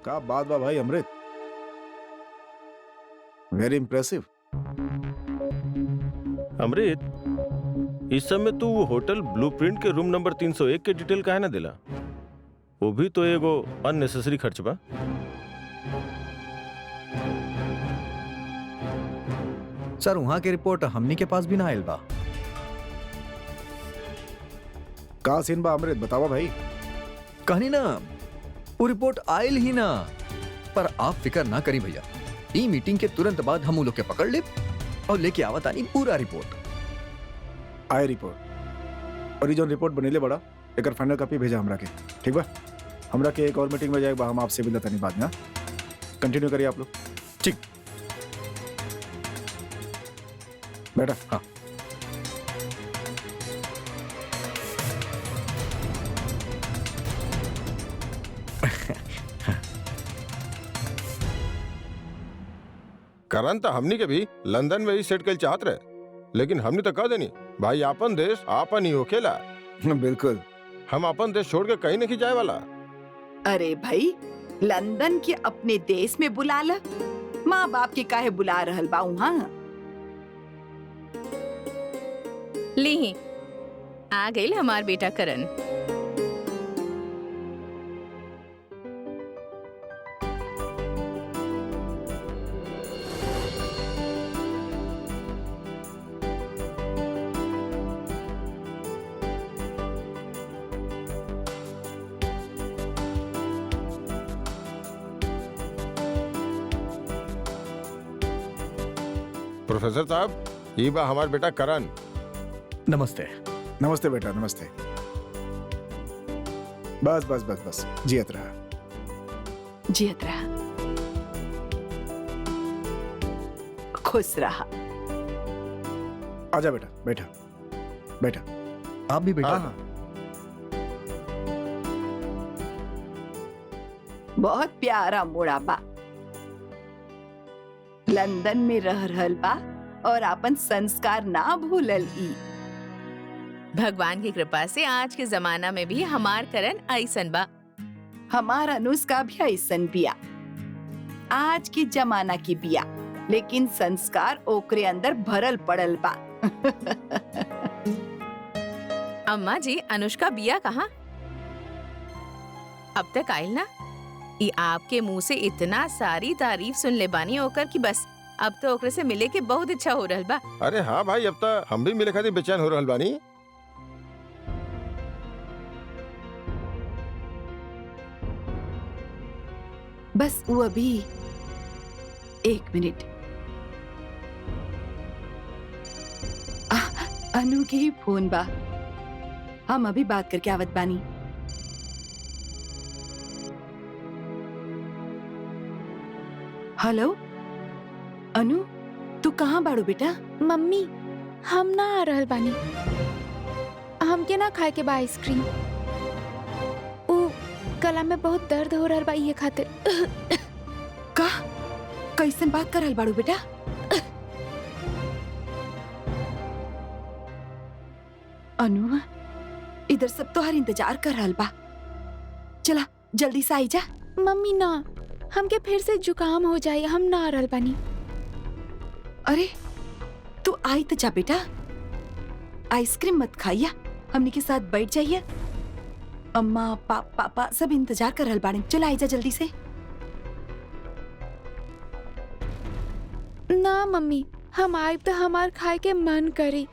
का बात बा भाई अमृत, वेरी इंप्रेसिव। अमृत, इस समय तू होटल ब्लूप्रिंट के रूम नंबर 301 के डिटेल काहे ना दिला? वो भी तो एगो अननेसेसरी खर्च बा। सर वहां की रिपोर्ट हमनी के पास भी ना आयल बा। का सीन बा अमृत, बतावा भाई। कहनी ना वो रिपोर्ट आयल ही ना, पर आप फिक्र ना करी भैया, ई मीटिंग के तुरंत बाद हम लोग के पकड़ ले और लेके आवत आनी पूरा रिपोर्ट। आए रिपोर्ट और ये जो रिपोर्ट बनेले बड़ा एक फाइनल कॉपी भेजा हमरा के, ठीक बा? हमरा के एक और मीटिंग में जाएगा, हम आपसे मिलता नहीं बाद में। कंटिन्यू करिए आप लोग। ठीक बेटा। हाँ करन तो हमनी के भी लंदन में ही सेट कर चाहत रहे, लेकिन हमने तो कह देनी भाई आपन देश आपन ही होखेला। बिल्कुल, हम अपन देश छोड़ के कहीं नहीं जाए वाला। अरे भाई, लंदन के अपने देश में बुला ल, माँ बाप के काहे बुला रहल बा वहाँ? ली आ गई हमार बेटा करण। प्रोफेसर साहब, ये बा हमार बेटा करण। नमस्ते। नमस्ते बेटा, नमस्ते। बस बस बस बस, जियत रहा। जियत रहा, खुश रहा। आजा बेटा, बैठा बैठा। आप भी बेटा। हाँ। बहुत प्यारा मोड़ा बा, लंदन में रह रहल बा और अपन संस्कार ना भूलल ई। भगवान की कृपा से आज के जमाना में भी हमार करण ऐसन बा। हमार अनुष्का भी ऐसन बिया, आज की जमाना की बिया, लेकिन संस्कार ओकरे अंदर भरल पड़ल बा। अम्मा जी, अनुष्का बिया कहाँ? अब तक आयल ना? ई आपके मुंह से इतना सारी तारीफ सुन ले बानी ओकर कि बस अब तो ओकरे से मिले के बहुत इच्छा हो रहल बा। अरे हाँ भाई, अब तो हम भी मिले खातिर बेचैन हो रहल बानी। बस वो अभी 1 मिनट। अनु के ही फोन बा, हम अभी बात करके आवत बानी। हेलो अनु, तू कहाँ बाड़ू बेटा? मम्मी, हम ना आ रहल बानी, हमके ना खाए के बा आइसक्रीम। ऊ गला में बहुत दर्द हो रहल बा, ये खातिर। का कैसन बात कर रहल बाड़ू बेटा? अनु, इधर सब तोहार इंतजार कर रहल बा, चला जल्दी से आई जा। मम्मी ना, हमके फिर से जुकाम हो जाए, हम ना आ रहल बानी। अरे तू आई तो जा बेटा, आइसक्रीम मत खाइया, हमने के साथ बैठ जाइए। अम्मा पापा सब इंतजार कर रहल बाड़े, चल आई जा जल्दी से। ना मम्मी, हम आइब तो हमार खाए के मन करी।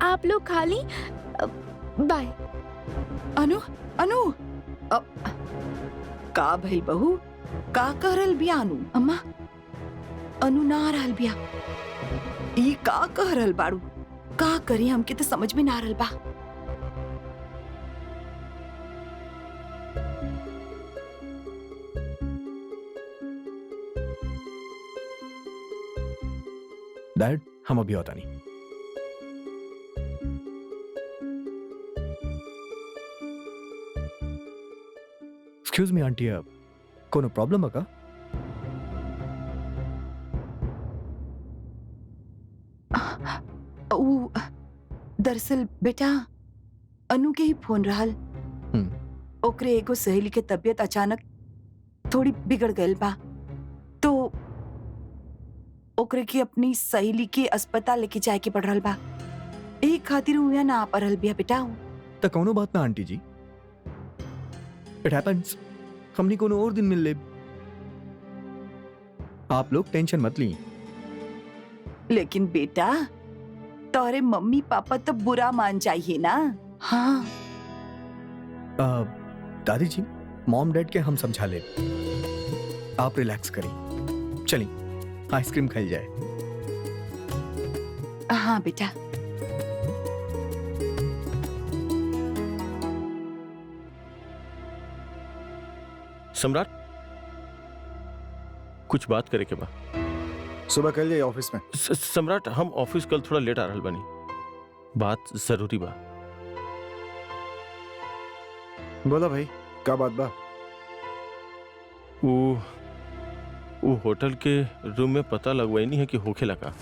आप लोग खा ली, बाय। अनु अनु, का भइल बहू, का कह रहल बिया अनु? अम्मा, अनु ना आ रहल बिया, ई का कह रहल बाड़ू? का करी, हमके तो समझ में ना आ रहल बा। डैड, हम अभी होता नहीं। एक्सक्यूज मी आंटी, कोनो प्रॉब्लम है का? दरअसल बेटा, अनु के ही फोन रहल। ओकरे एगो सहेली के तबीयत अचानक थोड़ी बिगड़ गईल बा, तो ओकरे की अपनी सहेली के अस्पताल लेके जाए के पड़ रहल बा। एही खातिर उ यहाँ ना आ पा रहल बिया बेटा। तो कौनो बात ना आंटी जी, इट हैपेंस। हमनी कोनो और दिन मिल ले। आप लोग टेंशन मत ली। लेकिन बेटा, तोरे मम्मी पापा तो बुरा मान जाइए ना। हाँ दादी जी, मॉम डैड के हम समझा ले। आप रिलैक्स करिए, चलिए आइसक्रीम खाई जाए। हाँ बेटा। सम्राट, कुछ बात करे के बा। सुबह कल जाइए ऑफिस में। सम्राट, हम ऑफिस कल थोड़ा लेट आ रहल बानी, बात जरूरी बा। बोला भाई, क्या बात बा? वो होटल के रूम में पता लगवाई नहीं है कि होखे लगा।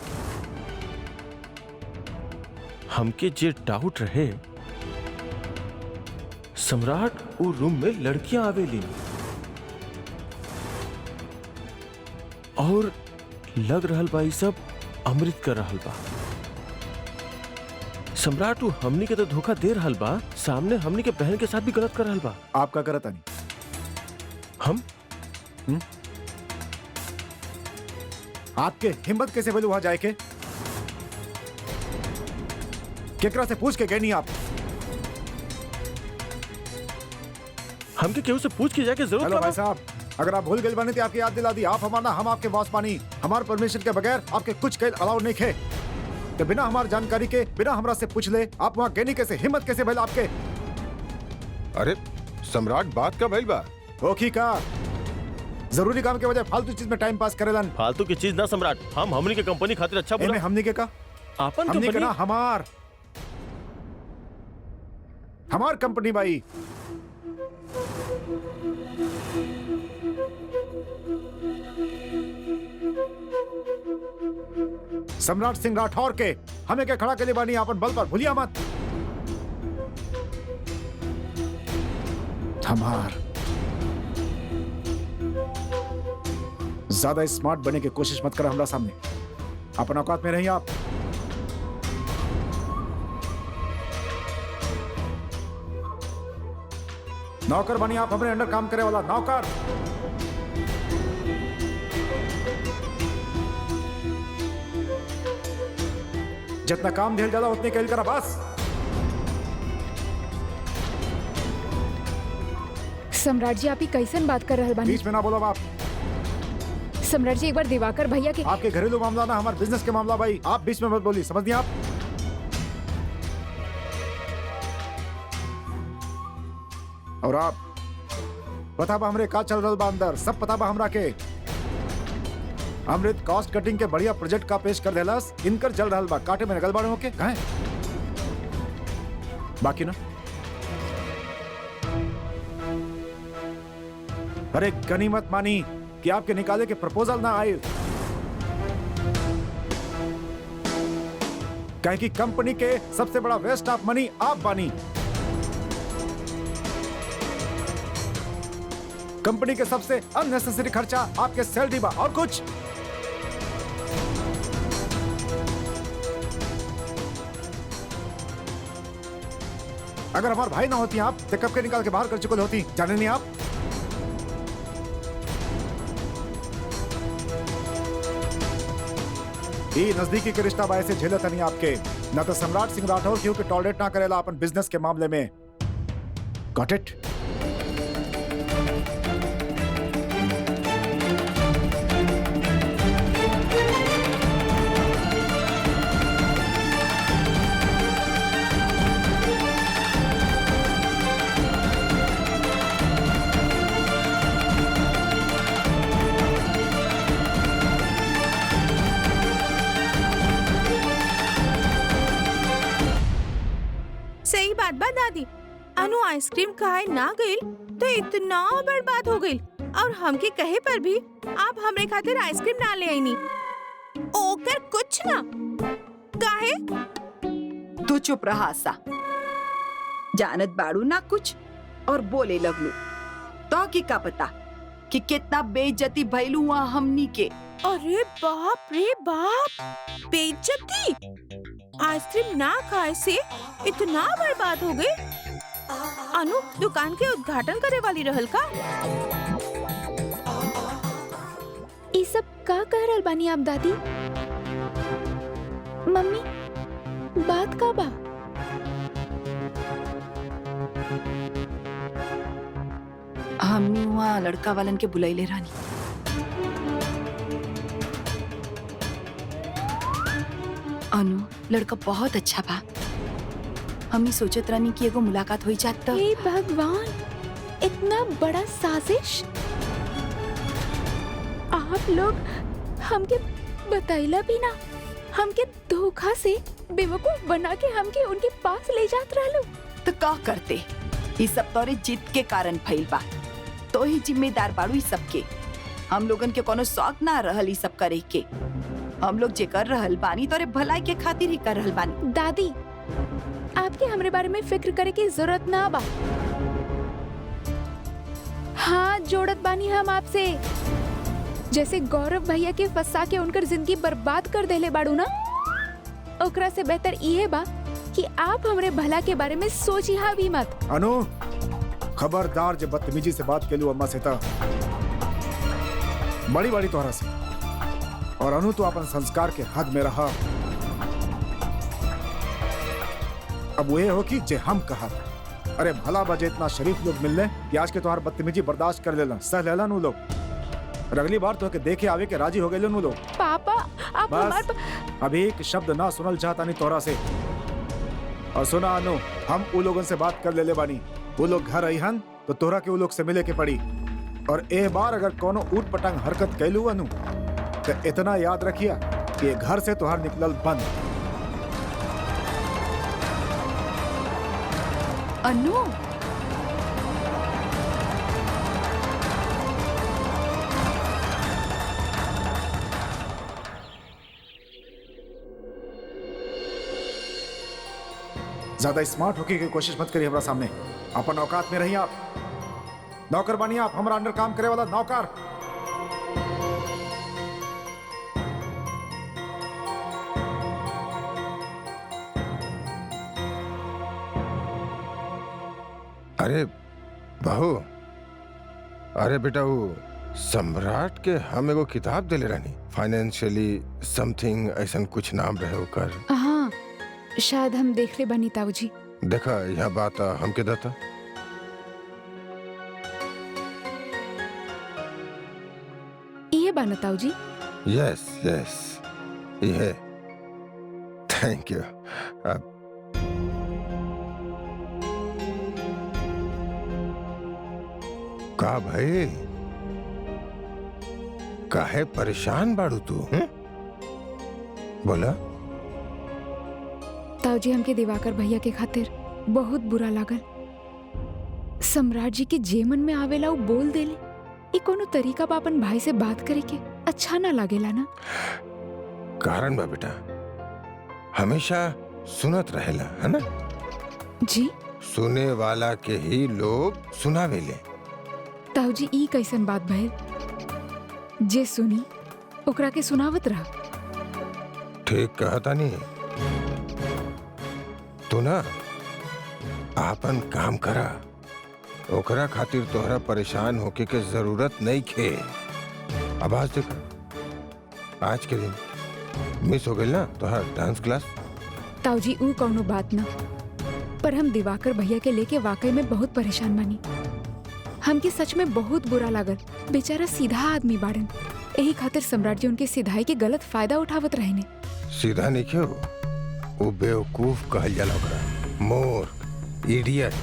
हमके जे डाउट रहे, सम्राट वो रूम में लड़कियां आवेली और लग रहल बा ई सब अमृत कर रहल बा। सम्राट वो हमनी के तो धोखा दे रहल बा, सामने हमनी के बहन के साथ भी गलत कर रहल बा। आप क्या करत तानी? हम आपके हिम्मत कैसे बोलू वहां जाए के? केकरा से पूछ के गए नहीं आप? हमके केहू से पूछ के जाके जरूरत हेलो का भाई बा? साहब, अगर आप भूल गए बने तो आपकी याद दिला दी। आप हमारा, हम आपके बॉस पानी। हमारे परमिशन के बगैर आपके कुछ कल अलाउ नहीं खे। तो बिना हमारी जानकारी के, बिना हमरा से पूछ ले आप वहाँ गए नहीं कैसे? हिम्मत कैसे भइल आपके? अरे सम्राट, बात का भइल बा? ओखी का जरूरी काम के वजह फालतू चीज में टाइम पास करेलन। फालतू की चीज ना सम्राट, हम हमनी के कंपनी खातिर अच्छा एमे बुरा हमनी के का? आपन हमनी के कंपनी ना, हमार कंपनी भाई। सम्राट सिंह राठौर के हमें क्या खड़ा के लिए बानी आपन बल पर, भूलिया मत। हमार ज्यादा स्मार्ट बनने की कोशिश मत कर हमरा सामने। अपन औकात में रहिए आप। नौकर बनी आप, हमारे अंडर काम करे वाला नौकर। जितना काम ढेर ज्यादा उतने खेल करा बस। सम्राट जी, आप ही कैसन बात कर रहल बानी? बीच में ना बोलो आप। सम्राट जी, एक बार दिवाकर भैया के आपके घरेलू मामला ना हमारे बिजनेस के मामला भाई। आप बीच में मत बोली, समझ नहीं आप? और आप पता बा हमरे का चल रहा बा अंदर, सब पता बा हमरा के। अमृत कॉस्ट कटिंग के बढ़िया प्रोजेक्ट का पेश कर देलस, इनकर जल रहल बा, काटे में नगल बाड़े होके कहें बाकी ना। अरे गनीमत मानी कि आपके निकाले के प्रपोजल ना आए, कहे कि कंपनी के सबसे बड़ा वेस्ट ऑफ मनी आप बानी। कंपनी के सबसे अननेसेसरी खर्चा आपके सैलरी बा, और कुछ। अगर हमारे भाई ना होती आप तो कब के निकाल के बाहर कर चुके होती, जाने नहीं आप? ये नजदीकी के रिश्ता बाय से झेलत नहीं आपके। ना तो सम्राट सिंह राठौर क्यों के टॉलरेट ना करेला अपन बिजनेस के मामले में। Got it? सही बात बा दादी। अनु आइसक्रीम खाए ना गइल तो इतना बर्बाद हो गइल, और हमके कहे पर भी आप हमरे खातिर आइसक्रीम ना ले आईनी। ओकर कुछ ना काहे? तू चुप रहा सा। जानत बाड़ू ना कुछ, और बोले लगलू। तो की का पता कि कितना बेइज्जती भइलू हुआ हमनी के। अरे बाप रे बाप, बेइज्जती! आइसक्रीम ना खाए से इतना बर्बाद हो गए। अनु दुकान के उद्घाटन करे वाली रहल का? ई सब का कह रहल बानी आप दादी? मम्मी, बात का बा? हमनी वहाँ लड़का वालन के बुलाइले रानी। अनु लड़का बहुत अच्छा बा। हमनी सोचत रानी कि एगो मुलाकात हो जात त। हे भगवान, इतना बड़ा साजिश! आप लोग हमके बताइला भी ना, हमके धोखा से बेवकूफ बना के हमके उनके पास ले जात रहलो। तो का करते, ये सब तोरे जिद के कारण भइल बा। तो ही जिम्मेदार बाड़ू ई सब के। हम लोगन के कोनो शौक ना रहल ई सब करे के। हम लोग जे कर रहल बानी तोरे भलाई के खातिर ही कर रहल बानी। दादी, आपके हमरे बारे में फिक्र करे की जरूरत ना बा। हाथ जोड़त बानी हम आपसे। जैसे गौरव भैया के फंसा के उनकर जिंदगी बर्बाद कर देले बाड़ू ना, ओकरा से बेहतर इहे बा कि आप हमरे भला के बारे में सोची हा भी मत। अनु, खबरदार जब बदतमीजी से बात केलू अम्मा से ता बड़ी बड़ी तोहरा से। और अनु तो अपन संस्कार के हद में रहा। अब वो ये हो कि जे हम कहा। अरे भला बजे इतना शरीफ लोग मिलने कि आज के तोहर बदतमीजी बर्दाश्त कर लेला, सह लेला नु लोग। और अगली बार तो के देखे आवे के राजी हो गए नु लोग। पापा, आप बस अभी एक शब्द ना सुनल चाहता नहीं तोहरा से। और सुना अनु, हम उ लोगन से बात कर लेले बानी। वो लोग घर अइहन तो तोहरा के वो लोग से मिले के पड़ी। और एक बार अगर कोनो ऊट पटांग हरकत कैलू अनु, तो इतना याद रखिया कि ये घर से तोहर निकलल बंद। अनु, ज्यादा स्मार्ट होके की कोशिश मत करिए हमरा सामने। अपन औकात में रहिए आप। नौकर बनिए आप, हमारा अंडर काम करे वाला नौकर। अरे बहू, अरे बेटा वो सम्राट के हम एगो किताब दिले रहनी, फाइनेंशियली समथिंग ऐसा कुछ नाम रहे ओकर। हाँ, शायद हम देख ले बनी ताऊजी। देखा यह बात हमके दता। ये बाना ताऊजी। यस यस, ये थैंक यू। का भाई, काहे परेशान बाड़ू तू? बोला। ताऊजी, हमके दिवाकर भैया के खातिर बहुत बुरा लागल। सम्राट जी के जेमन में आवेला वो बोल देले। ई कोनो तरीका बा अपन भाई से बात करे के? अच्छा ना लागेला ना? कारण बा बेटा, हमेशा सुनत रहेला है ना? जी, सुने वाला के ही लोग सुनावेले। ताऊजी, ई कैसन बात भइल? जे सुनी ओकरा के सुनावत रहा। ठीक कहता नहीं। तू ना आपन काम करा, ओकरा खातिर तोहरा परेशान होके के जरूरत नहीं खे। अब आज देख, आज के दिन मिस हो गई ना तोहरा डांस क्लास। ताऊजी, ऊ कौनो बात ना, पर हम दिवाकर भैया के लेके वाकई में बहुत परेशान बानी। हमके सच में बहुत बुरा लागल। बेचारा सीधा आदमी बाड़न, यही खातिर सम्राट जी उनके सीधाई के गलत फायदा उठावत रहने। सीधा नहीं क्यों, वो बेवकूफ कहल जाला ओकरा, मूर्ख, इडियट,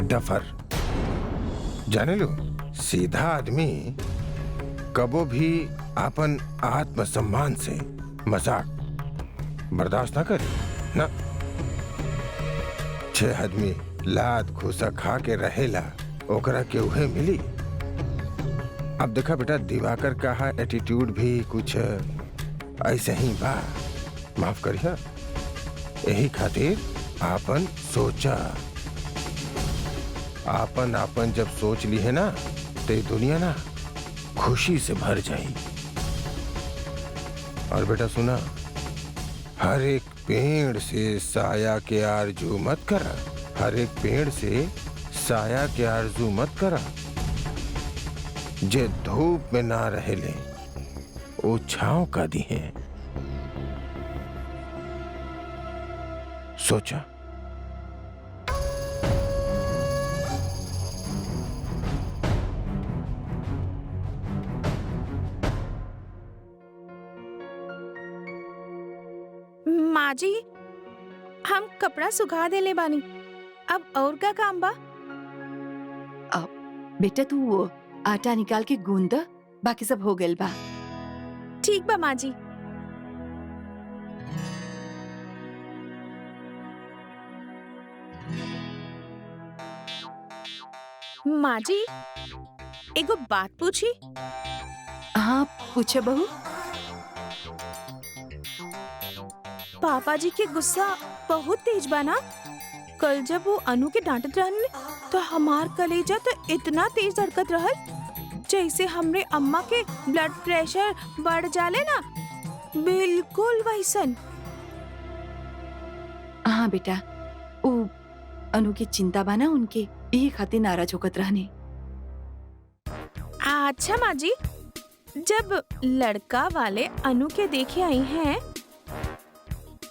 डफर। जाने लो, सीधा आदमी कबो भी अपन आत्मसम्मान से मजाक बर्दाश्त ना करे ना। 6 आदमी लात घूसा खा के रहेला, ओकरा के उहे मिली। अब देखा बेटा, दिवाकर का एटीट्यूड भी कुछ ऐसे ही बा। माफ करिया, यही खातिर आपन सोचा। आपन आपन जब सोच ली है ना तो ये दुनिया ना खुशी से भर जाई। और बेटा सुना, हर एक पेड़ से साया के आरजू मत करा, हर एक पेड़ से साया के आरजू मत करा। जे धूप में ना रहे ले वो छांव का दी है। सोचा माँ जी, हम कपड़ा सुखा देले बानी, अब और का काम बा? बेटा तू आटा निकाल के गूंद द, बाकी सब हो गइल बा। ठीक बा माँ जी। माँ जी, एगो बात पूछी? हाँ पूछे बहू। पापा जी के गुस्सा बहुत तेज बा ना? कल जब वो अनु के डांटत रहन तो हमार कलेजा तो इतना तेज धड़कत रहल जैसे हमरे अम्मा के ब्लड प्रेशर बढ़ जाले ना, बिल्कुल वैसन। हाँ बेटा, वो अनु की चिंता बा ना, उनके यही खातिर नाराज होकत रहने। अच्छा माँ जी, जब लड़का वाले अनु के देखे आई हैं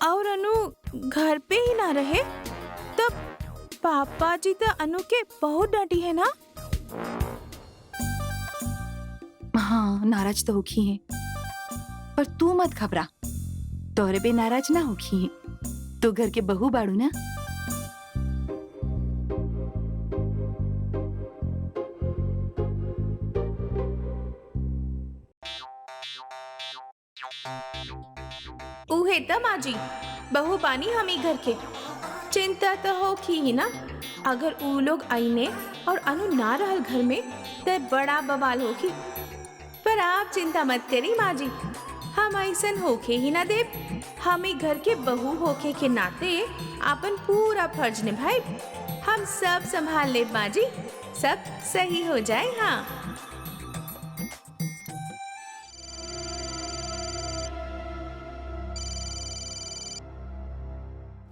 और अनु घर पे ही ना रहे तब पापा जी तो अनु के बहुत डांटी है ना? हाँ नाराज तो होखी है, पर तू मत घबरा, तोहरे पे नाराज ना होखी है, तू घर के बहू बाड़ू ना। उहे त माँ जी, बहू बानी हम ही घर के, चिंता तो होखी ही ना। अगर वो लोग आईने और अनु ना रहल घर में तो बड़ा बवाल होगी। पर आप चिंता मत करी माँ जी, हम ऐसन होके ही ना देव। हम ही घर के बहू होके के नाते अपन पूरा फर्ज निभाए, हम सब संभाल ले माँ जी, सब सही हो जाए। हाँ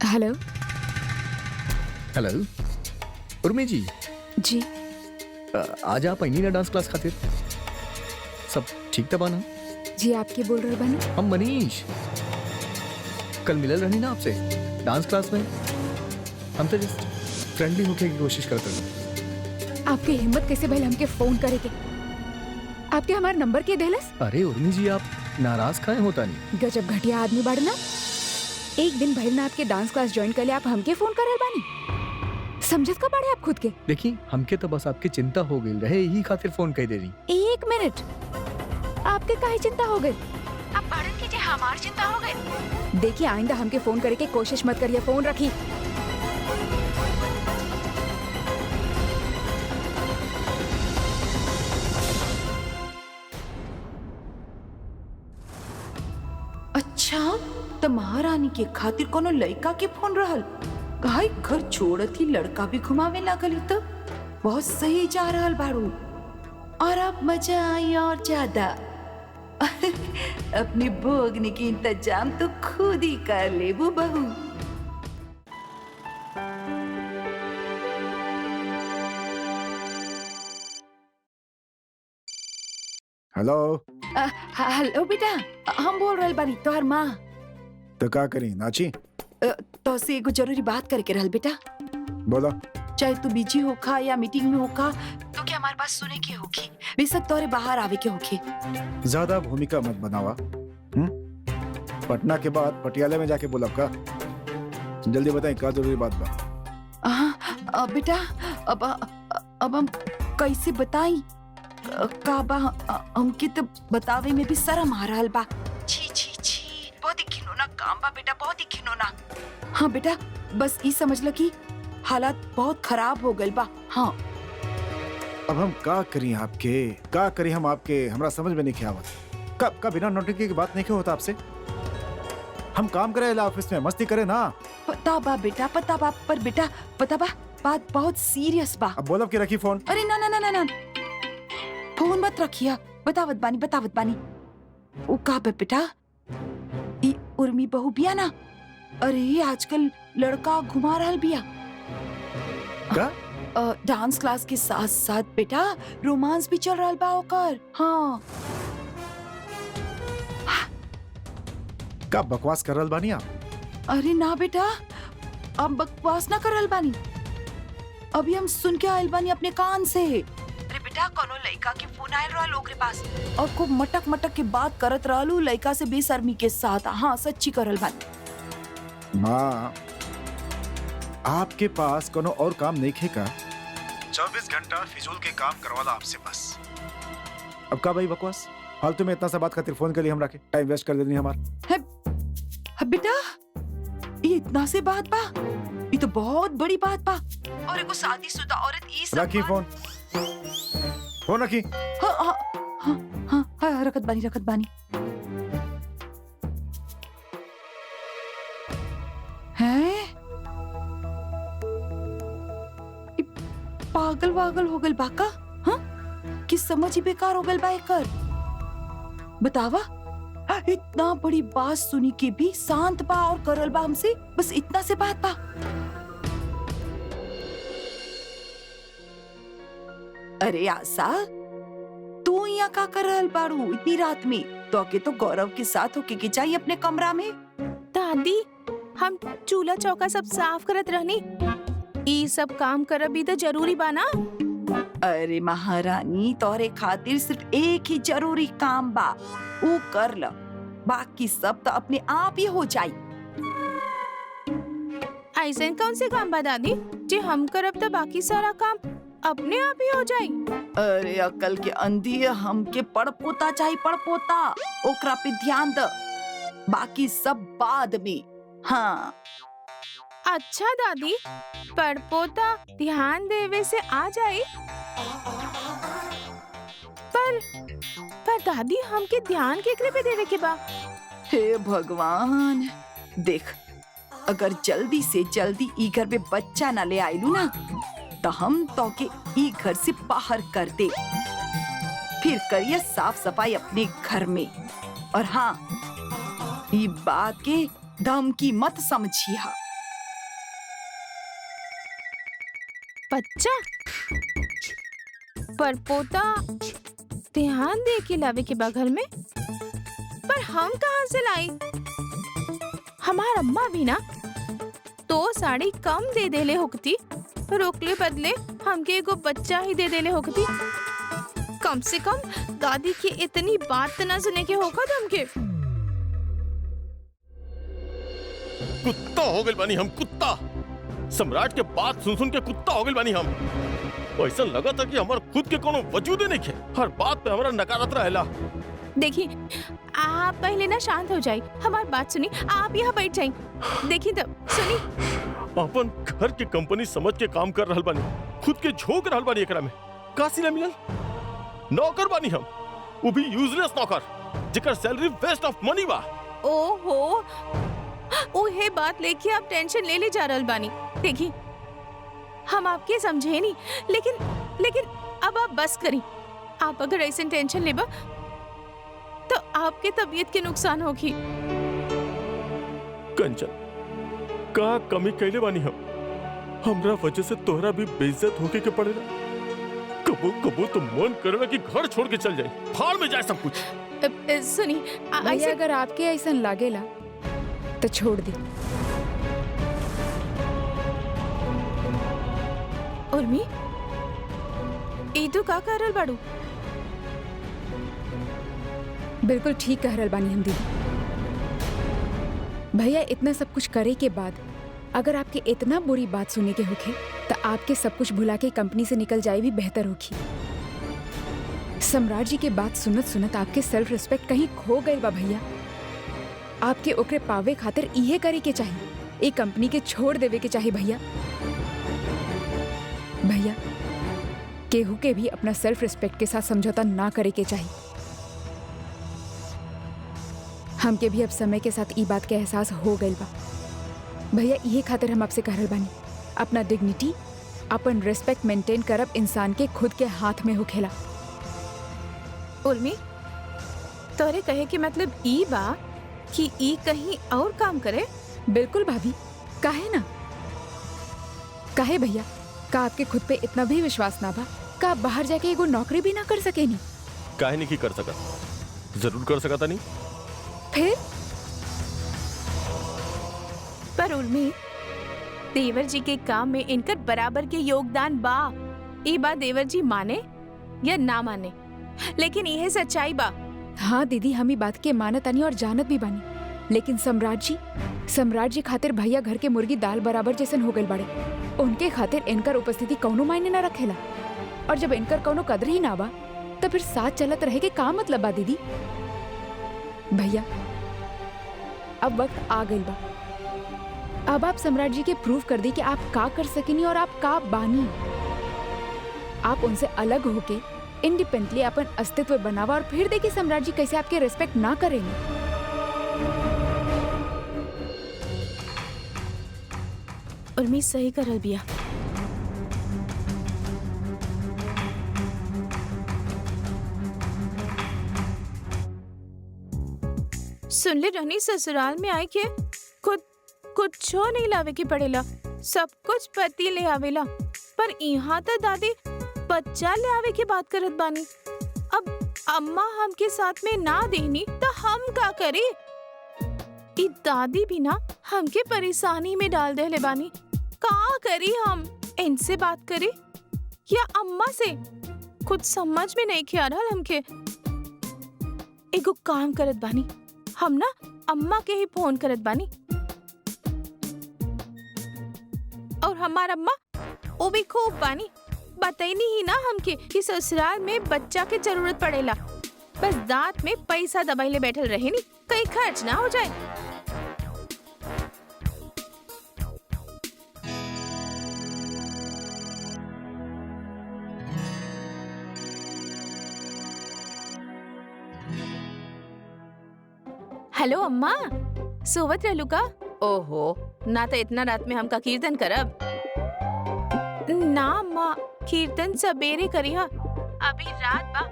हेलो। हेलो उर्मी जी, जी आज आप आई ना डांस क्लास खातिर? सब ठीक था बाना? जी आप क्या बोल रहे बना? हम मनीष कल मिलल रहनी ना आपसे डांस क्लास में। हम तो जस्ट फ्रेंडली होके की कोशिश करते हैं। आपकी हिम्मत कैसे भइल हमके फोन करे के? आपके हमारा नंबर के देलस? अरे उर्मी जी, आप नाराज काहे होता नहीं? गजब घटिया आदमी बाड़ना। एक दिन भइल ना आपके डांस क्लास ज्वाइन कर ले, आप हमके फोन करल बानी? समझत का बाड़े आप खुद के? देखी, हमके तो बस आपकी चिंता हो गई रहे, यही खातिर फोन कर दे रही। एक मिनट, आपके काहे चिंता हो गई? आप बाड़न कीजिए, हमार चिंता हो गई। देखिए आइंदा हमके फोन करे के कोशिश मत करिए, फोन रखी। अच्छा, तो महारानी के खातिर कोनो लड़का के फोन रहल, काहे घर छोड़त ही लड़का भी घुमावे लागल। तो बहुत सही जा रहल बाड़ू, और अब मजा आई और ज्यादा। अपनी भोगने की इंतजाम तो खुद ही कर ले वो बहू। हेलो। हेलो बेटा, हम बोल रहल बानी तोहर माँ। तो का करी नाची? तो से एगो जरूरी बात करके रहल बेटा। बोला। चाहे तू बिजी होखा या मीटिंग में होखा, तो क्या हमारे पास सुने की होगी, बेशक तोरे बाहर आवे के होखे। ज्यादा भूमिका मत बनावा। पटना के बाद पटियाला में जाके बोला का? जल्दी बताएं का जरूरी बात बा। बेटा अब हम कैसे बताई का बा, हमके तो बतावे में भी शर्म आ रहल बा। छी छी छी, बहुत ही घिनौना काम बा बेटा, बहुत ही घिनौना। हाँ बेटा, बस ये समझ लो कि हालात बहुत खराब हो गए बा। हाँ अब हम का करी आपके, का करी हम आपके, हमरा समझ में नहीं आवत। का बिना नोटिफिकेशन की बात नहीं क्यों होता आपसे? हम काम करे ऑफिस में, मस्ती करे ना। पता बा बेटा, पता बा, पर बेटा पता बा बात बहुत सीरियस बा। अब बोलब कि रखी फोन। अरे ना ना ना ना ना, फोन मत रखिया। बतावत बानी। ओ का बे बेटा, ई उर्मी बहू बिया ना, अरे आजकल लड़का घुमा रहल बिया। का? डांस क्लास के साथ साथ बेटा रोमांस भी चल रहल बा ओकर। हाँ। का बकवास कर रहल बानी आप? अरे ना बेटा, अब बकवास ना कर रहल बानी, अभी हम सुन के आयल बानी अपने कान से। अरे बेटा, कोनो लड़का के फोन आयल रहल ओकरे पास और खूब मटक मटक के बात करत रहलू लड़का से बेशर्मी के साथ। हाँ, सच्ची कर रहल बानी। माँ, आपके पास कोनो और काम नहीं है का? 24 घंटा फिजूल के काम करवाला आपसे बस। अब का भाई बकवास? फालतू में इतना सा बात खातिर फोन के लिए हम रखे टाइम वेस्ट कर देनी हमारा। है बेटा, ये इतना से बात बा, ये तो बहुत बड़ी बात बा। और एगो शादीशुदा औरत ई सब रखी फोन रखी। हाँ हाँ हाँ हाँ हाँ, रखत बानी। हैं? पागल वागल हो गल बाका? हाँ? कि समझ ही बेकार हो गल बा एकर। बतावा, इतना बड़ी बात सुनी के भी शांत बा और करल बा हमसे, बस इतना से बात बा। अरे आशा, तू यहाँ का कर रहल बारू इतनी रात में? तो के तो गौरव के साथ होके के चाहिए अपने कमरा में। दादी, हम चूल्हा चौका सब साफ करत रहनी, ई सब काम करब भी तो जरूरी बा ना। अरे महारानी, तोहरे खातिर सिर्फ एक ही जरूरी काम बा, वो कर ल, बाकी सब तो अपने आप ही हो जाई। ऐसे कौन से काम बा दादी जे हम करब तो बाकी सारा काम अपने आप ही हो जाई? अरे अकल के अंधी, हमके पड़पोता चाहिए, पड़पोता, ओकरा पे ध्यान द, बाकी सब बाद में। हाँ। अच्छा दादी, पड़पोता ध्यान देवे से आ जाए, पर दादी हमके ध्यान केकरे पे देवे के बा? हे भगवान, देख, अगर जल्दी से जल्दी ई घर में बच्चा ना ले आइलू ना, तो हम तो के ई घर से बाहर कर दे, फिर करिए साफ सफाई अपने घर में। और हाँ, ई बात के धमकी मत समझिया। बच्चा परपोता ध्यान दे के लावे के बा घर में, पर हम कहाँ से लाई? हमार अम्मा भी ना तो साड़ी कम दे देले होकती, रोकले बदले हमके एगो बच्चा ही दे देले होकती। कम से कम दादी की इतनी बात ना सुने के होगा हमके। कुत्ता हो गए बानी हम, कुत्ता। सम्राट के बात सुन के कुत्ता हो गए बानी हम। ऐसा लगा था कि हमार खुद के कोनो वजूद ही नहीं है, हर बात पे हमारा नकारात्मक रहेला। देखिए, आप पहले ना शांत हो जाइए, हमारी बात सुनी, आप यहाँ बैठ जाइए। देखिए तब सुनी, अपन घर के कंपनी समझ के काम कर रहल बानी, खुद के झोंक रहल बानी एकरा में। कासी ना मिलल, नौकर बानी हम, वो भी यूजलेस नौकर, जेकर सैलरी वेस्ट ऑफ मनी बा। ओहो, ओहे बात लेके आप टेंशन ले जा रहल बानी। देखिए, हम आपके समझे नहीं, लेकिन अब आप बस करी। आप अगर ऐसे टेंशन लेबा तो आपके तबीयत के नुकसान होगी। कंचन, का कमी कैले बानी हम? हमरा वजह से तोहरा भी बेइज्जत होके के पड़ेला। कबो तो मन करेला कि घर छोड़ के चल जाए, फाड़ में जाए सब कुछ। सुनी, भैया, अगर आपके ऐसा लागेला तो छोड़ दी। उर्मी, ई तू का कर रहल बाड़ू? बिल्कुल ठीक कह रहल बानी हम दीदी। भैया, इतना सब कुछ करे के बाद अगर आपके इतना बुरी बात सुने के होखे तो आपके सब कुछ भुला के कंपनी से निकल जाए भी बेहतर होगी। सम्राट जी के बात सुनत सुनत आपके सेल्फ रिस्पेक्ट कहीं खो गए बा भैया। आपके ओकरे पावे खातिर इहे करे के चाहिए, एक कंपनी के छोड़ देवे के चाहिए भैया। भैया, केहू के भी अपना सेल्फ रिस्पेक्ट के साथ समझौता ना करे के चाहिए। हमके भी अब समय के साथ ई बात के एहसास हो गइल बा। भैया, इहे खातिर हम आपसे कह रहल बानी, अपना डिग्निटी अपन रेस्पेक्ट मेंटेन करब इंसान के खुद के हाथ में होखेला। उर्मी, तोरे कहे के मतलब ई बा कि ई कहीं और काम करे? बिल्कुल भाभी, काहे ना? काहे भैया, का आपके खुद पे इतना भी विश्वास ना बा? का आप बाहर जाके एगो नौकरी भी ना कर सके नी? काहे नहीं की कर सका? जरूर कर सकता नहीं। फिर पर उर्मी, देवर जी के काम में इनकर बराबर के योगदान बा। ई बात देवर जी माने या ना माने, लेकिन यह सच्चाई बा। हाँ दीदी, हम ही बात के मानत आनी और जानत भी बानी, लेकिन सम्राट जी खातिर भैया घर के मुर्गी दाल बराबर जैसन हो गए बड़े। उनके खातिर इनकर उपस्थिति कौनो मायने न रखेला, और जब इनकर कौनो कदर ही ना बा तो फिर साथ चलत रहे के का मतलब बा दीदी? भैया, अब वक्त आ गइल बा। अब आप सम्राट जी के प्रूव कर दी कि आप का कर सकेनी और आप का बानी। आप उनसे अलग होके इंडिपेंडेंटली अपन अस्तित्व बनावा और फिर देखिए सम्राट जी कैसे आपके रिस्पेक्ट ना करेंगे। उर्मी सही करल बिया। सुनले रहनी ससुराल में आई के खुद कुछो नहीं लावे की पड़ेला, सब कुछ पति ले आवेला। पर यहाँ तो दादी बच्चा ले आवे की बात करत बानी। अब अम्मा हमके साथ में ना देनी तो हम का करी? ई दादी भी ना हमके परेशानी में डाल दे ले बानी। का करी हम? इनसे बात करी या अम्मा से? खुद समझ में नहीं आ रहा हमके। एगो काम करत बानी, हम ना अम्मा के ही फोन करत बानी। और हमारा अम्मा वो भी खूब बानी, बताइनी ही ना हमके कि ससुराल में बच्चा के जरूरत पड़ेला। बस दांत में पैसा दबाइले बैठल रहे नी, कहीं खर्च ना हो जाए। हेलो अम्मा, सोवत रहलू का? ओहो, ना तो इतना रात में हमका कीर्तन करब। ना अम्मा, कीर्तन सबेरे करिहा, अभी रात बा।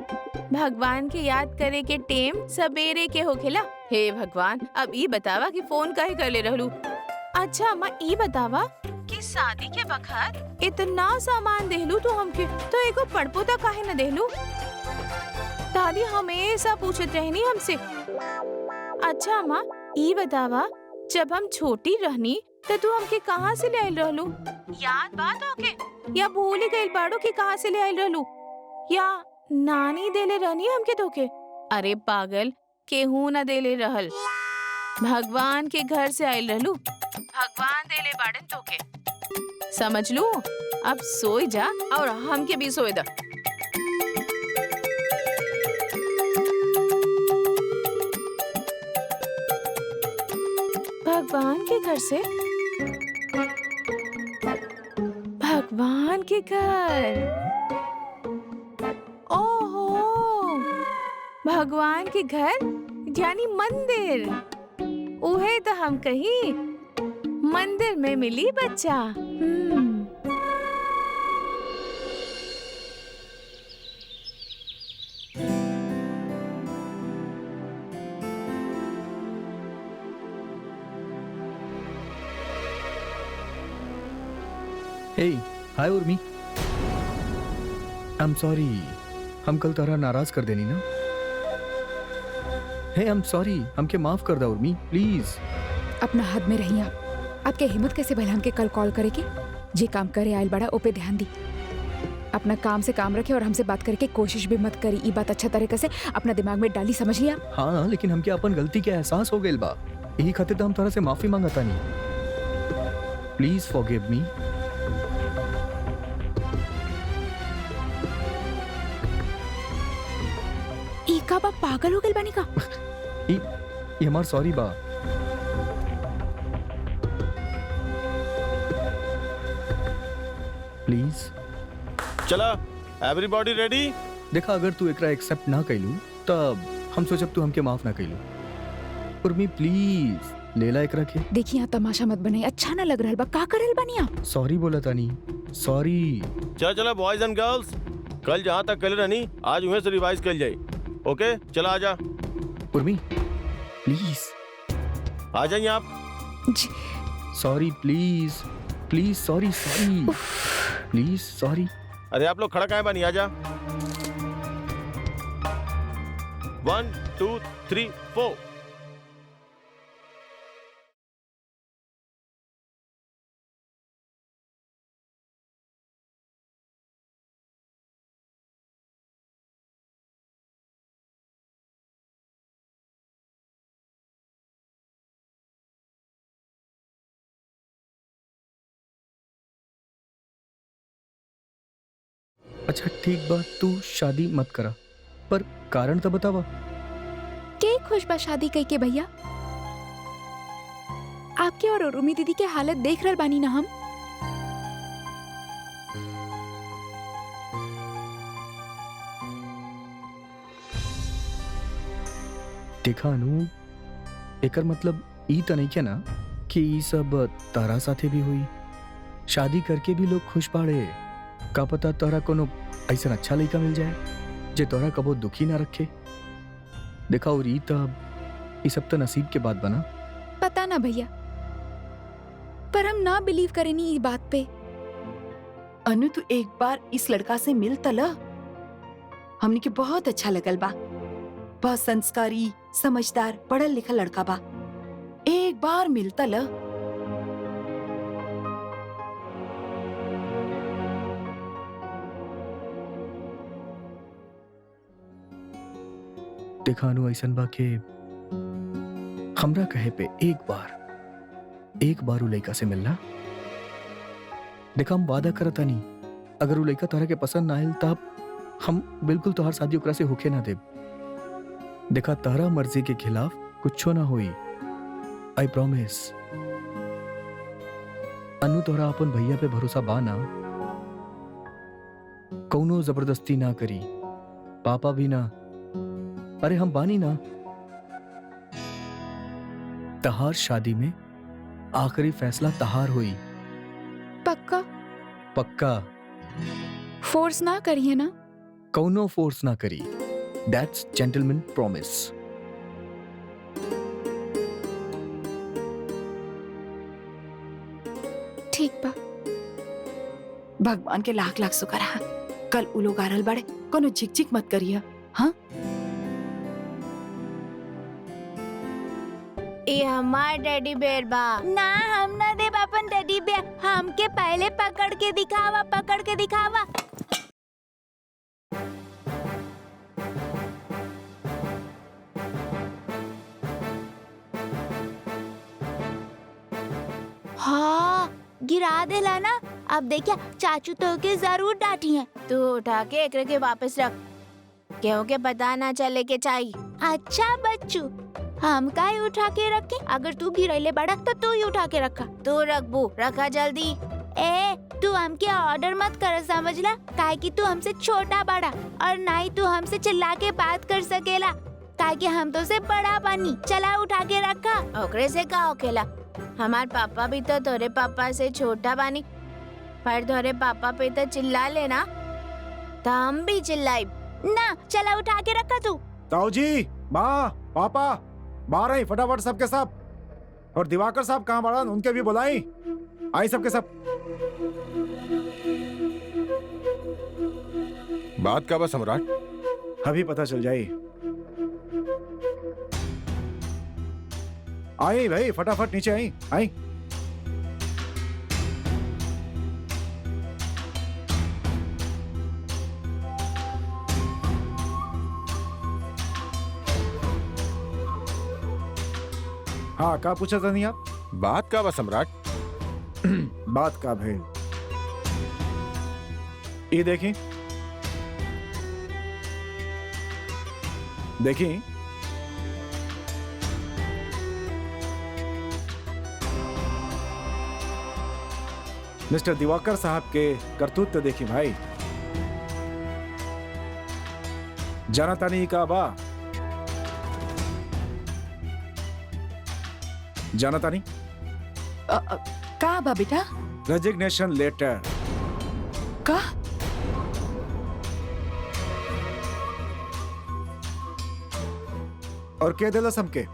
भगवान के याद करे के टेम सबेरे के होखेला। हे भगवान, अब ई बतावा कि फोन काहे कर ले रहलू? अच्छा अम्मा, ई बतावा कि शादी के वक्त इतना सामान देहलू तू हमके, तो एगो पड़पोता काहे न देहलू? दादी हमेशा पूछत रहनी हमसे। अच्छा अम्मा, ई बतावा, जब हम छोटी रहनी तो तू हमके कहाँ से ले आइल रहलू? याद बात होके या भूल ही गइल बाड़ू कि कहाँ से ले आइल रहलू? या नानी देले रहनी हमके तोके? अरे पागल, केहू न देले रहल, भगवान के घर से आइल रहलू। भगवान देले बाड़न तोके, समझ लू? अब सोई जा और हमके भी सोए दा। भगवान के घर से? भगवान के घर? ओहो, भगवान के घर यानी मंदिर। उहे तो हम कही, मंदिर में मिली बच्चा। Hey, हाय उर्मी। I'm sorry, हम कल तरह नाराज कर देनी ना। Hey, I'm sorry, हमके माफ कर दा उर्मी, प्लीज। अपना हद में रही आप। आपके हिम्मत कैसे भला हमके कल कॉल करे के? जे काम करे आयल बड़ा ओपे ध्यान दी। अपना काम से काम रखे और हमसे बात करके कोशिश भी मत करी। ई बात अच्छा तरीके से अपना दिमाग में डाली, समझ लिया? हाँ, लेकिन हमके अपन गलती के एहसास हो गइल बा। यही खातिर तो हम तोरा से माफी मांगता नहीं। Please forgive me. का बा पागल हो गइल बानी का? ये हमार सॉरी बा। प्लीज चला, एवरीबॉडी रेडी? देखा, अगर तू एकरा एक्सेप्ट ना कइलू तब हम सोचब तू हमके माफ ना कइलू। उर्मी प्लीज। लेला एकरा के। देखिए यहाँ तमाशा मत बनाई, अच्छा ना लग रहा बा। का करल बानी आप? सॉरी बोला तानी, सॉरी। चल चला बॉयज एंड गर्ल्स, कल जहाँ तक कल रहनी आज वहीं से रिवाइज कर जाए। ओके चला आजा। उर्मी प्लीज आ जाइए आप। जी। Sorry please please, sorry sorry please sorry. अरे आप लोग खड़ा काहे बनी, आजा। 1 2 3 4। अच्छा ठीक बा, तू शादी मत करा, पर कारण तो बतावा। के खुश बा शादी कई के भैया? आपके और उर्मी दीदी के हालत देख रहल बानी ना हम। देखा अनु, एकर मतलब ई त नहीं के ना कि ई सब तारा साथे भी हुई। शादी करके भी लोग खुश बाड़े। का पता तोरा कोनो ऐसा अच्छा लड़का मिल जाए जे तोरा कबो दुखी ना रखे। देखा और ई सब तो नसीब के बात बना। पता ना भैया, पर हम ना बिलीव करेनी इस बात पे। अनु तू एक बार इस लड़का से मिल तला, हमने के बहुत अच्छा लगल बा। बहुत संस्कारी, समझदार, पढ़ल लिखल लड़का बा। एक बार मिल तला। देखा अनु, ऐसन बा के हमरा कहे पे एक बार उ लड़का से मिलना। देखा हम वादा करता नहीं, अगर उ लड़का तोहरा के पसंद ना आयल तब हम बिल्कुल तोहार शादी ओकरा से होके ना देब। देखा तारा मर्जी के खिलाफ कुछो ना होई, आई प्रॉमिस। अनु तोहरा अपन भैया पे भरोसा बा ना? कौनो जबरदस्ती ना करी, पापा भी ना। अरे हम बानी ना। तहार शादी में आखिरी फैसला तहार हुई। पक्का? पक्का। फोर्स ना करिए ना। कौनो फोर्स ना करी। That's gentleman promise. ठीक बा। भगवान के लाख लाख शुक्र है। कल उ लोग आरल बड़े, कोनो झिक मत करिए। हाँ, ये हमार टेडी बेयर बा। ना हम ना दे अपन टेडी बेयर, हमके पहले पकड़ के दिखावा, पकड़ के दिखावा। हाँ गिरा देला ना। अब देखिए चाचू तो के जरूर डांटी है। तू उठा के एकरे के वापस रख, केहू के पता ना चले के चाहिए। अच्छा बच्चू, हम का ही उठा के रखे? अगर तू गिरैले बड़ा तो तू ही उठा के रखा। तू रखबू, रखा जल्दी। ए तू हमके ऑर्डर मत कर, समझला? काहे कि तू हमसे छोटा बड़ा, और ना ही तू हमसे चिल्ला के बात कर सकेला, काहे कि हम तो से बड़ा बानी। चला उठा के रखा। ओकरे से का होखेला? हमार पापा भी तो तोरे पापा से छोटा बानी, पर तोरे पापा पे तो चिल्ला लेना तो हम भी चिल्लाई ना। चला उठा के रखा तू। ताऊ जी, माँ, पापा बाहर आई फटाफट सबके सब। और दिवाकर साहब कहाँ बाड़न, उनके भी बुलाई। आई सबके सब। बात का बा सम्राट? अभी पता चल जाए। आई भाई, फटाफट नीचे आई। आई हाँ, क्या पूछा था नहीं आप? बात का बा सम्राट? बात का भाई, ये देखी देखी मिस्टर दिवाकर साहब के करतूत तो देखी भाई। जाना तानी का बा, जाना तानी का बा बेटा? Resignation letter. का? और के दिलस हमके?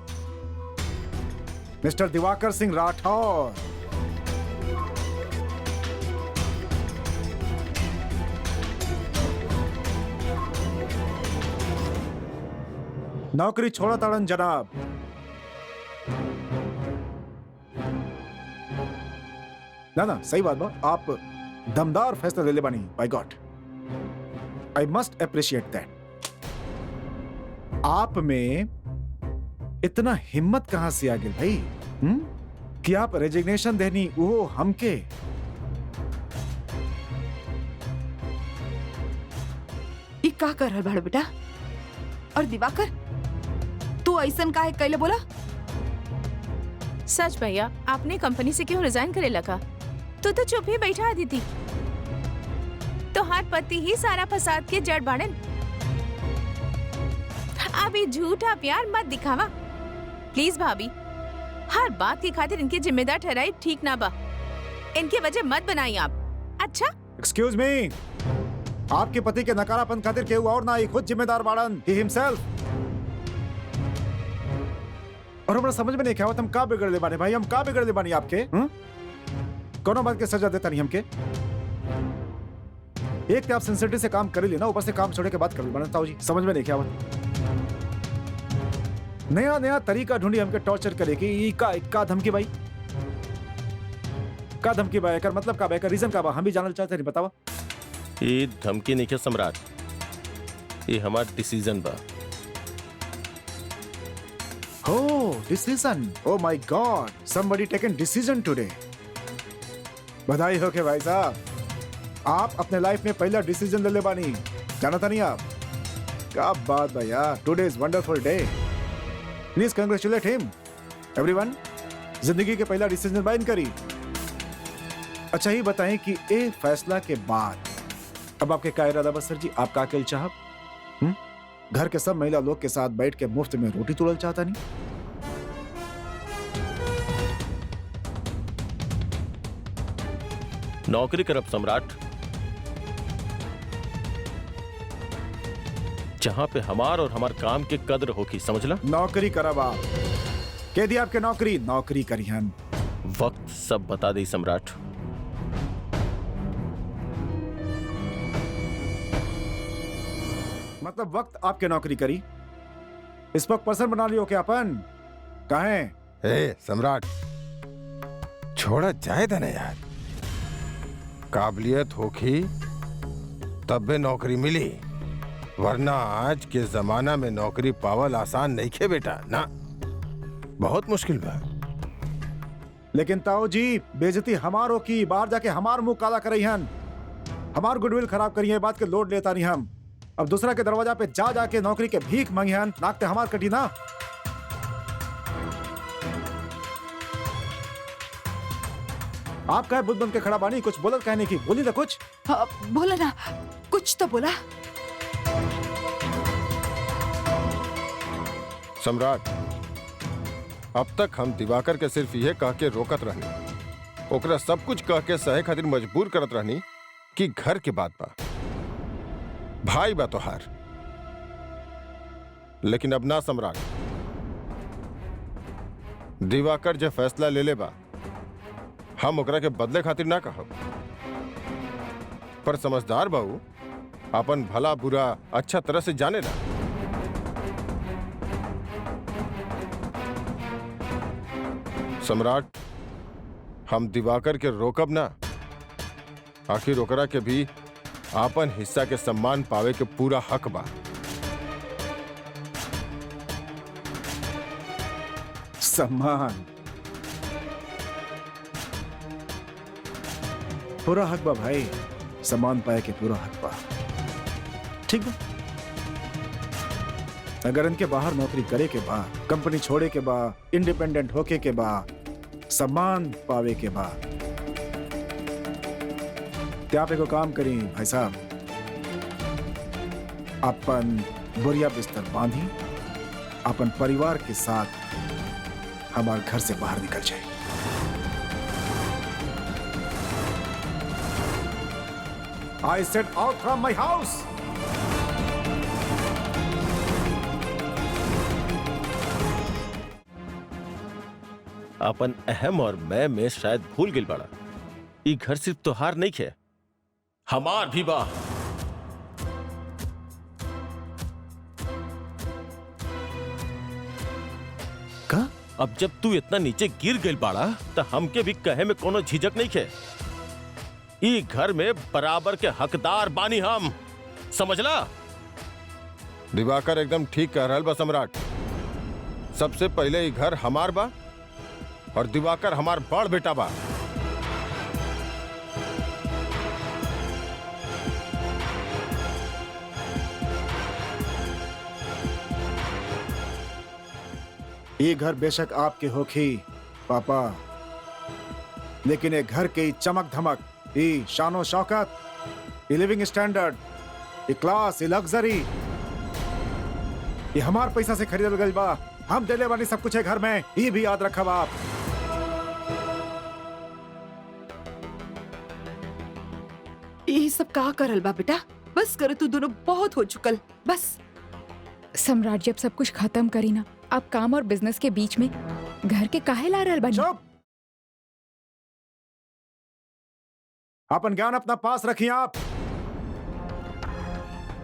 मिस्टर दिवाकर सिंह राठौर। नौकरी छोड़ा ताड़न जनाब। ना सही बात बा, आप दमदार फैसला ले ले बानी। By god, I must appreciate that. आप में इतना हिम्मत कहां से आ गई भाई? कि आप रेजिग्नेशन देनी वो हमके? ई का कर रहल बाड़ बेटा? और दिवाकर, तू ऐसन काहे कैले बोला? सच भैया, आपने कंपनी से क्यों रिजाइन करे लगा? तो चुप ही बैठा दीदी। तो हाथ पति ही सारा फसाद के जड़ बाड़न। अभी झूठा प्यार मत दिखावा प्लीज भाभी। हर बात की खातिर इनके जिम्मेदार ठहराई ठीक ना बा। इनकी वजह मत बनाई आप। अच्छा एक्सक्यूज मी, आपके पति के नकारापन खातिर केहू और ना, खुद जिम्मेदार बाड़न, ही हिमसेल्फ। और हमरा समझ में नहीं क्या हम का बिगड़ ले बानी भाई? हम का बिगड़ ले बानी आपके? कोनो बात के सजा देता नहीं हमके। एक आप सिंसियरिटी से काम कर लेना, ऊपर से काम छोड़े के बाद कर लेना। ताऊ जी समझ में नहीं क्या नया नया तरीका ढूंढी हमके टॉर्चर करे कि का धमकी भाई? का धमकी भाई? कर मतलब का भाई? कर रीजन का बा? हम भी जानना चाहते नहीं, बतावा। ये धमकी नहीं क्या सम्राट, ये हमारा डिसीजन बा। Oh, decision. Oh my God, somebody taken decision today. बधाई हो के भाई साहब, आप अपने लाइफ में पहला डिसीजन ले ले बानी। जाना था नहीं आप? क्या बात भाई यार, today is wonderful day. Please congratulate him everyone. जिंदगी के पहला डिसीजन बाइन करी। अच्छा ही बताएं कि ए फैसला के बाद अब आपके क्या इरादा बस सर जी? आपका अकेल चाहब घर के सब महिला लोग के साथ बैठ के मुफ्त में रोटी तुड़ल चाहता नहीं? नौकरी करब सम्राट, जहां पे हमार और हमार काम के कद्र होगी, समझला? नौकरी करब आप? कह दिया आपके नौकरी, नौकरी करी हन। वक्त सब बता दे सम्राट। मतलब वक्त आपके नौकरी करी? स्पोक पर्सन बना लियो क्या अपन? कहें? ए सम्राट, छोड़ा जाए था ना यार। काबिलियत होगी तब भी नौकरी मिली, वरना आज के जमाना में नौकरी पावल आसान नहीं खे बेटा ना, बहुत मुश्किल बा। लेकिन ताऊ जी, बेइज्जती हमारों की, बाहर जाके हमार मुंह काला करई हन, हमार गुडविल खराब करी है, बात के लोड लेता नहीं हम। अब दूसरा के दरवाजा पे जा जाके नौकरी के भीख मांगी हन, नाकते हमार कटी ना। आप कहे बुद्ध बन के खड़ा बानी, कुछ बोलत कहने की, बोली ना कुछ। हाँ, बोला ना, कुछ तो बोला। सम्राट, अब तक हम दिवाकर के सिर्फ यह कह के रोकत रहनी, ओकरा सब कुछ कह के सहे खातिर मजबूर करत रहनी कि घर के बात बा, भाई बा तोहार। लेकिन अब ना सम्राट, दिवाकर जो फैसला ले ले बा, हम ओकरा के बदले खातिर ना कहब, पर समझदार बाबू अपन भला बुरा अच्छा तरह से जाने ला। सम्राट, हम दिवाकर के रोकब ना, आखिर ओकरा के भी आपन हिस्सा के सम्मान पावे के पूरा हक बा। सम्मान? पूरा हक बा भाई, सम्मान पाए के पूरा हक बा। ठीक बा, अगर इनके बाहर नौकरी करे के बा, कंपनी छोड़े के बा, इंडिपेंडेंट होके के बा, सम्मान पावे के बा, तो आप एगो काम करी भाई साहब, अपन बोरिया बिस्तर बांधी, अपन परिवार के साथ हमारे घर से बाहर निकल जाए। I said out from my house. अपन अहम और मैं में शायद भूल गिल बड़ा। ये घर सिर्फ तोहार नहीं है, हमार भी बा। का? अब जब तू इतना नीचे गिर गिल बाड़ा तो हमके भी कहे में कोनो झिझक नहीं है। ई घर में बराबर के हकदार बानी हम, समझला? दिवाकर एकदम ठीक कह रहल बा सम्राट। सबसे पहले ये घर हमार बा और दिवाकर हमार बड़ बेटा बा। ये घर बेशक आपके होखी पापा, लेकिन ये घर की चमक धमक, ये शानो शौकत, ये लिविंग स्टैंडर्ड, ये क्लास, ये लग्जरी, ये हमार पैसा से खरीदल गइल बा। हम देले बानी सब कुछ है घर में, ये भी याद रखब आप। ये सब का करल बा बेटा? बस कर, तू दोनों बहुत हो चुकल, बस। सम्राट जी अब सब कुछ खत्म करी ना। आप काम और बिजनेस के बीच में घर के काहे ला रहल बानी? चुप! अपन ज्ञान अपना पास रखिए आप।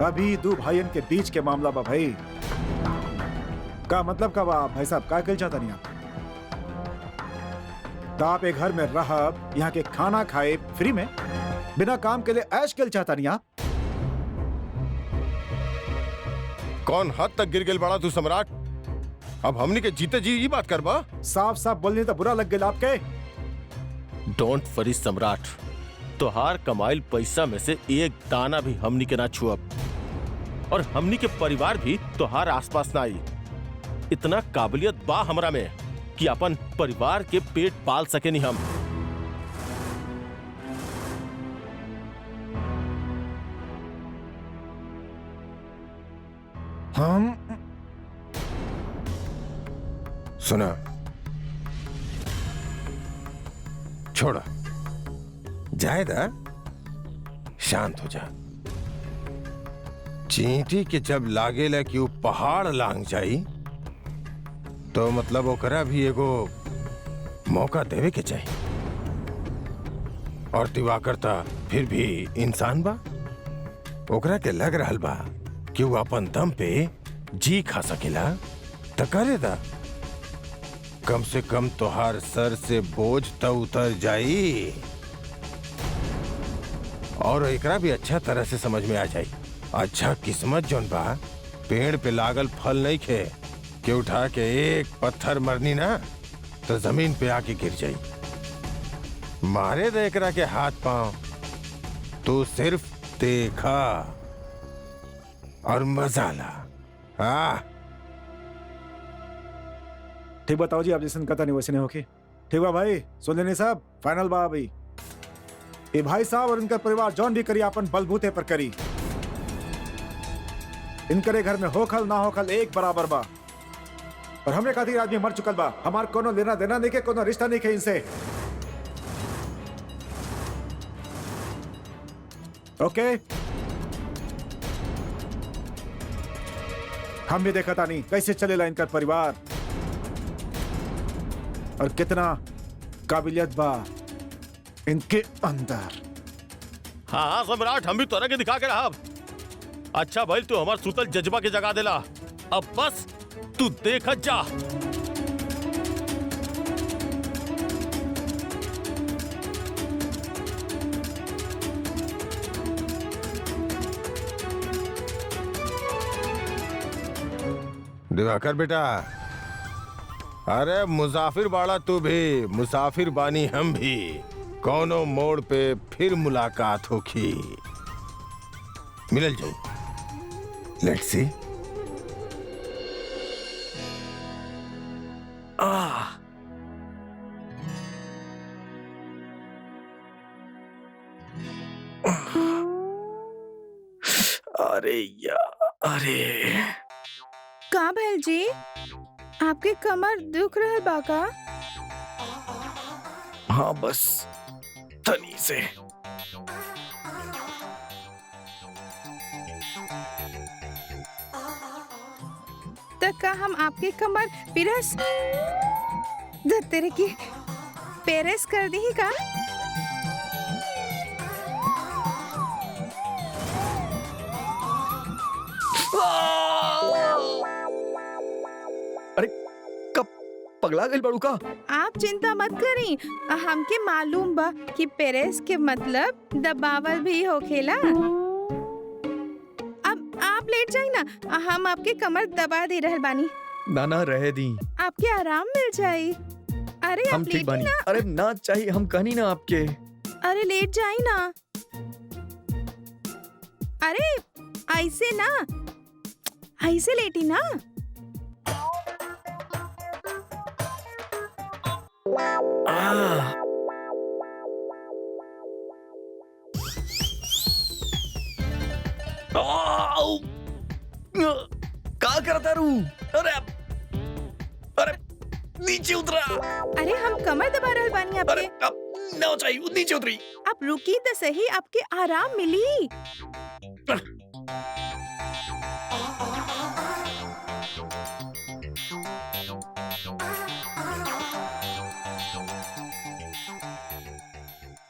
अभी दो भाइयों के बीच के मामला बा भाई। का मतलब का बा भाई साहब? का कल चाहता नहीं आप? तो आप एक घर में रहब, यहाँ के खाना खाए फ्री में, बिना काम के लिए ऐश कल चाहता नहीं आप? कौन हद तक गिर गिल बड़ा तू सम्राट? अब हमनी के जीते जी ये बात करबा? साफ साफ बोलने तो बुरा लग गया आपके। डोंट वरी सम्राट, तोहार कमाइल पैसा में से एक दाना भी हमनी के ना छुअब, और हमनी के परिवार भी तोहार आसपास ना आई। इतना काबिलियत बा हमरा में कि अपन परिवार के पेट पाल सके नहीं हम। हम सुना, छोड़ा, जायदा, शांत हो जा। चींटी के जब लागेला कि वो पहाड़ लांग जाई तो मतलब ओकरा भी एगो मौका देवे के चाहिए। और दिवाकर ता फिर भी इंसान बा, ओकरा के लग रहल बा कि वो अपन दम पे जी खा सकेला त करे दा। कम से कम तोहार सर से बोझ तो उतर जाई और एकरा भी अच्छा तरह से समझ में आ जाई। अच्छा किस्मत जोन बा, पेड़ पे लागल फल नहीं खे कि उठा के एक पत्थर मरनी ना तो जमीन पे आके गिर जाई। मारे दे एकरा के हाथ पांव, तू सिर्फ देखा और मजा ला। हाँ ठीक बताओ जी, आप जैसे कहता नहीं वैसे नहीं होके। ठीक बा भाई, सुन लेने साहब, फाइनल बा भाई। ये भाई साहब और इनका परिवार जौन भी करी अपन बलबूते पर करी। इनकरे घर में होखल ना होखल एक बराबर बा। और हमने खातिर आदमी मर चुकल बा, हमार कोनो लेना देना नहीं के, कोनो रिश्ता नहीं के इनसे। ओके, हम भी देखा था नहीं कैसे चलेला इनका परिवार और कितना काबिलियत बा इनके अंदर। हाँ सम्राट, हम भी तोरा के दिखा के रहब। अच्छा भाई, तू हमार सुतल जज्बा के जगा देला। अब बस तू देखत जा। दिवाकर बेटा, अरे मुसाफिर बाड़ा तू भी, मुसाफिर बानी हम भी। कौनो मोड़ पे फिर मुलाकात होखी, मिलल जाई। Let's see. अरे यार, अरे का भैल जी, आपके कमर दुख रहल बा का? हाँ बस तनी से। तक का हम आपके कमर पिरस तेरे की पेरेस कर दी का? अरे कब पगला गई बड़ू का? आप चिंता मत करी, हमके मालूम बा कि पेरेस के मतलब दबावल भी होखेला। अब आप लेट जाई ना, हम आपके कमर दबा दे रहल बानी, नाना रहे दी, आपके आराम मिल जाई। अरे हम आप ठीक लेटी बानी। ना, अरे ना चाहिए, हम कहनी ना आपके। अरे लेट जाई ना। अरे ऐसे ना, ऐसे लेटी ना। का करता रू? अरे अरे नीचे उतरा। अरे हम कमर दबा रहल बानी अरे आपके। अब ना चाहिए, नीचे उतरी। आप रुकी तो सही, आपके आराम मिली।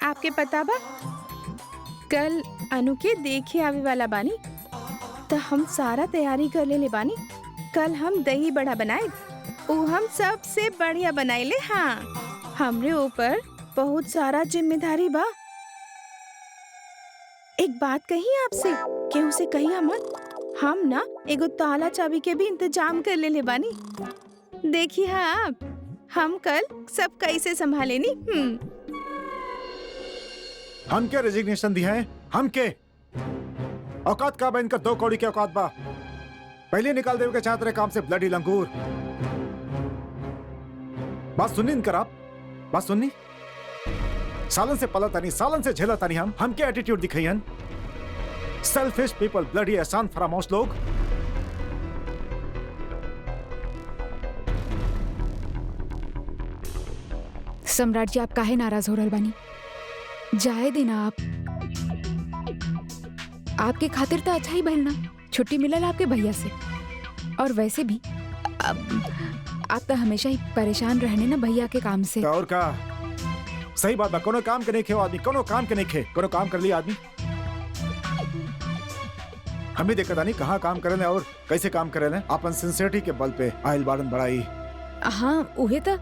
आपके पता बा कल अनु के देखे आवे वाला बानी, तो हम सारा तैयारी कर ले बानी। कल हम दही बड़ा बनाए, वो हम सबसे बढ़िया बनाए ले। हाँ, हमरे ऊपर बहुत सारा जिम्मेदारी बा। एक बात कही आपसे, केहू से कही हम ना एगो ताला चाबी के भी इंतजाम कर ले बानी। देखिए हाँ आप, हम कल सब कैसे संभाले नी। हम क्या रेजिग्नेशन दिया है? हम के औकात का बा इनका? 2 कौड़ी के औकात बा। पहले निकाल देवे के चाहते रहे काम से, ब्लडी लंगूर। बात सुननी इनकर आप? बात सुननी? सालन से पला तानी, सालन से झेला तानी हम क्या एटीट्यूड दिखाई हन? सेल्फिश पीपल, ब्लडी एहसान फरामोश लोग। सम्राट जी, आप काहे नाराज हो रहल बानी? जाए देना आप। आपके खातिर तो अच्छा ही भइल ना, छुट्टी मिलल आपके भैया से। और वैसे भी आप तो हमेशा ही परेशान रहने ना भैया के काम से। और का सही बात बा, कोनो काम के नहीं खे आदमी, कोनो काम के नहीं खे, कोनो काम कर लिया आदमी। हम भी देखता नहीं कहाँ काम करे और कैसे काम करे ले, अपन सिंसियरिटी के बल पे आयल बाड़न बढ़ाई। हाँ उहे तो,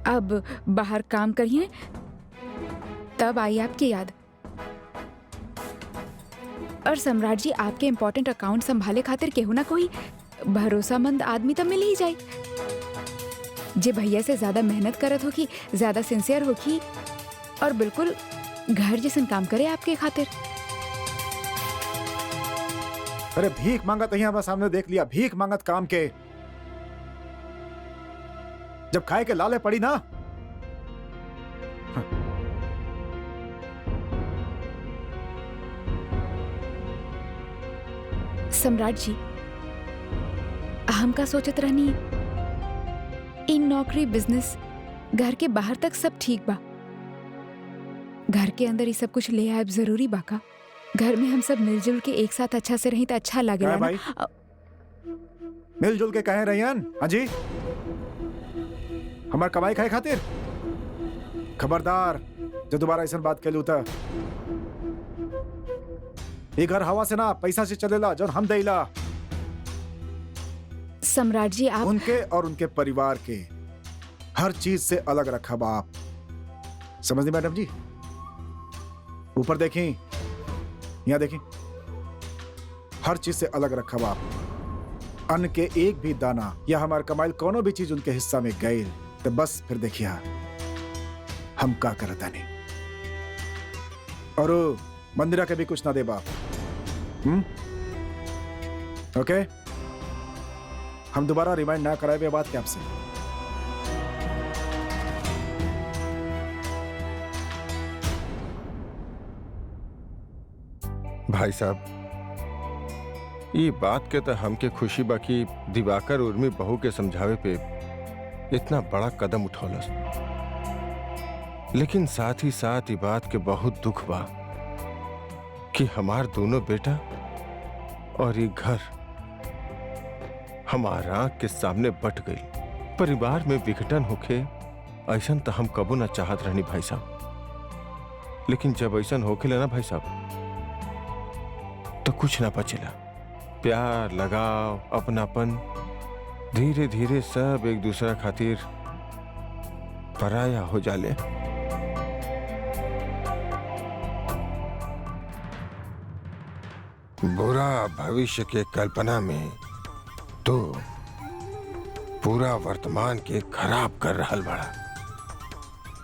अब बाहर काम करिए तब आई आपकी याद। और सम्राट जी, आपके इम्पोर्टेंट अकाउंट संभाले खातिर केहू ना कोई भरोसामंद आदमी तो मिल ही जाए, जे भैया से ज्यादा मेहनत करत होगी, ज्यादा सिंसियर होगी और बिल्कुल घर जैसन काम करे आपके खातिर। अरे भीख मांगत यहाँ बस सामने देख लिया, भीख मांगत काम के। जब खाए के लाले पड़ी ना, सम्राट जी, हम का सोचत रहनी, इन नौकरी, बिजनेस, घर के बाहर तक सब ठीक बा, घर के अंदर ही सब कुछ ले आए जरूरी बा का? घर में हम सब मिलजुल के एक साथ अच्छा से रही तो अच्छा लगेगा भाई? ना। मिलजुल के कहे रहियन? हाँ जी, हमार कमाई खाए खातिर? खबरदार जो दोबारा ऐसा बात के लू था। ये घर हवा से ना पैसा से चलेला, जो हम देला। सम्राट जी, आप उनके और उनके परिवार के हर चीज से अलग रखा बाप, समझ मैडम जी? ऊपर देखें, यहाँ देखें, हर चीज से अलग रखा बाप। अन्न के एक भी दाना या हमारे कमाइल कोनो भी चीज उनके हिस्सा में गई तो बस फिर देखिए हम का करता नहीं। और मंदिरा के भी कुछ ना दे बाप। ओके, हम दोबारा रिमाइंड ना कराए बात के आपसे। भाई साहब, ये बात के तो हमके खुशी बाकी दिवाकर उर्मी बहू के समझावे पे इतना बड़ा कदम उठौलस, लेकिन साथ ही साथ ये बात के बहुत दुख बा कि हमार दोनों बेटा और ये घर हमारा आंख के सामने बट गई। परिवार में विघटन होके ऐसा तो हम कबो ना चाहत रहनी भाई साहब, लेकिन जब ऐसा होके लेना भाई साहब तो कुछ ना बचेला। प्यार, लगाव, अपनापन धीरे धीरे सब एक दूसरा खातिर पराया हो जाले। बुरा भविष्य के कल्पना में तो पूरा वर्तमान के खराब कर रहल बड़ा,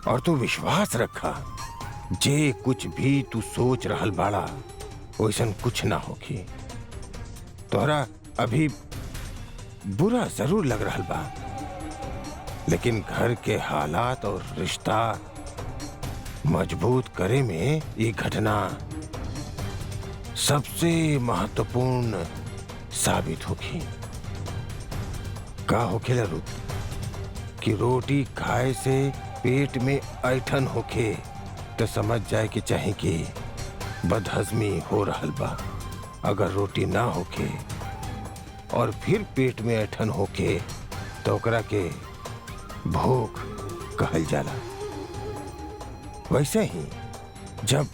और तू विश्वास रखा जे कुछ भी तू सोच रहल बाड़ा वैसन कुछ ना होगी। तोहरा अभी बुरा जरूर लग रहल बा, लेकिन घर के हालात और रिश्ता मजबूत करे में ये घटना सबसे महत्वपूर्ण साबित होगी। का होखेला रूप कि रोटी खाए से पेट में ऐठन होखे तो समझ जाए कि चाहे कि बदहजमी हो रहल बा। अगर रोटी ना होखे और फिर पेट में ऐठन होखे तो ओकरा के भूख कहल जाला। वैसे ही जब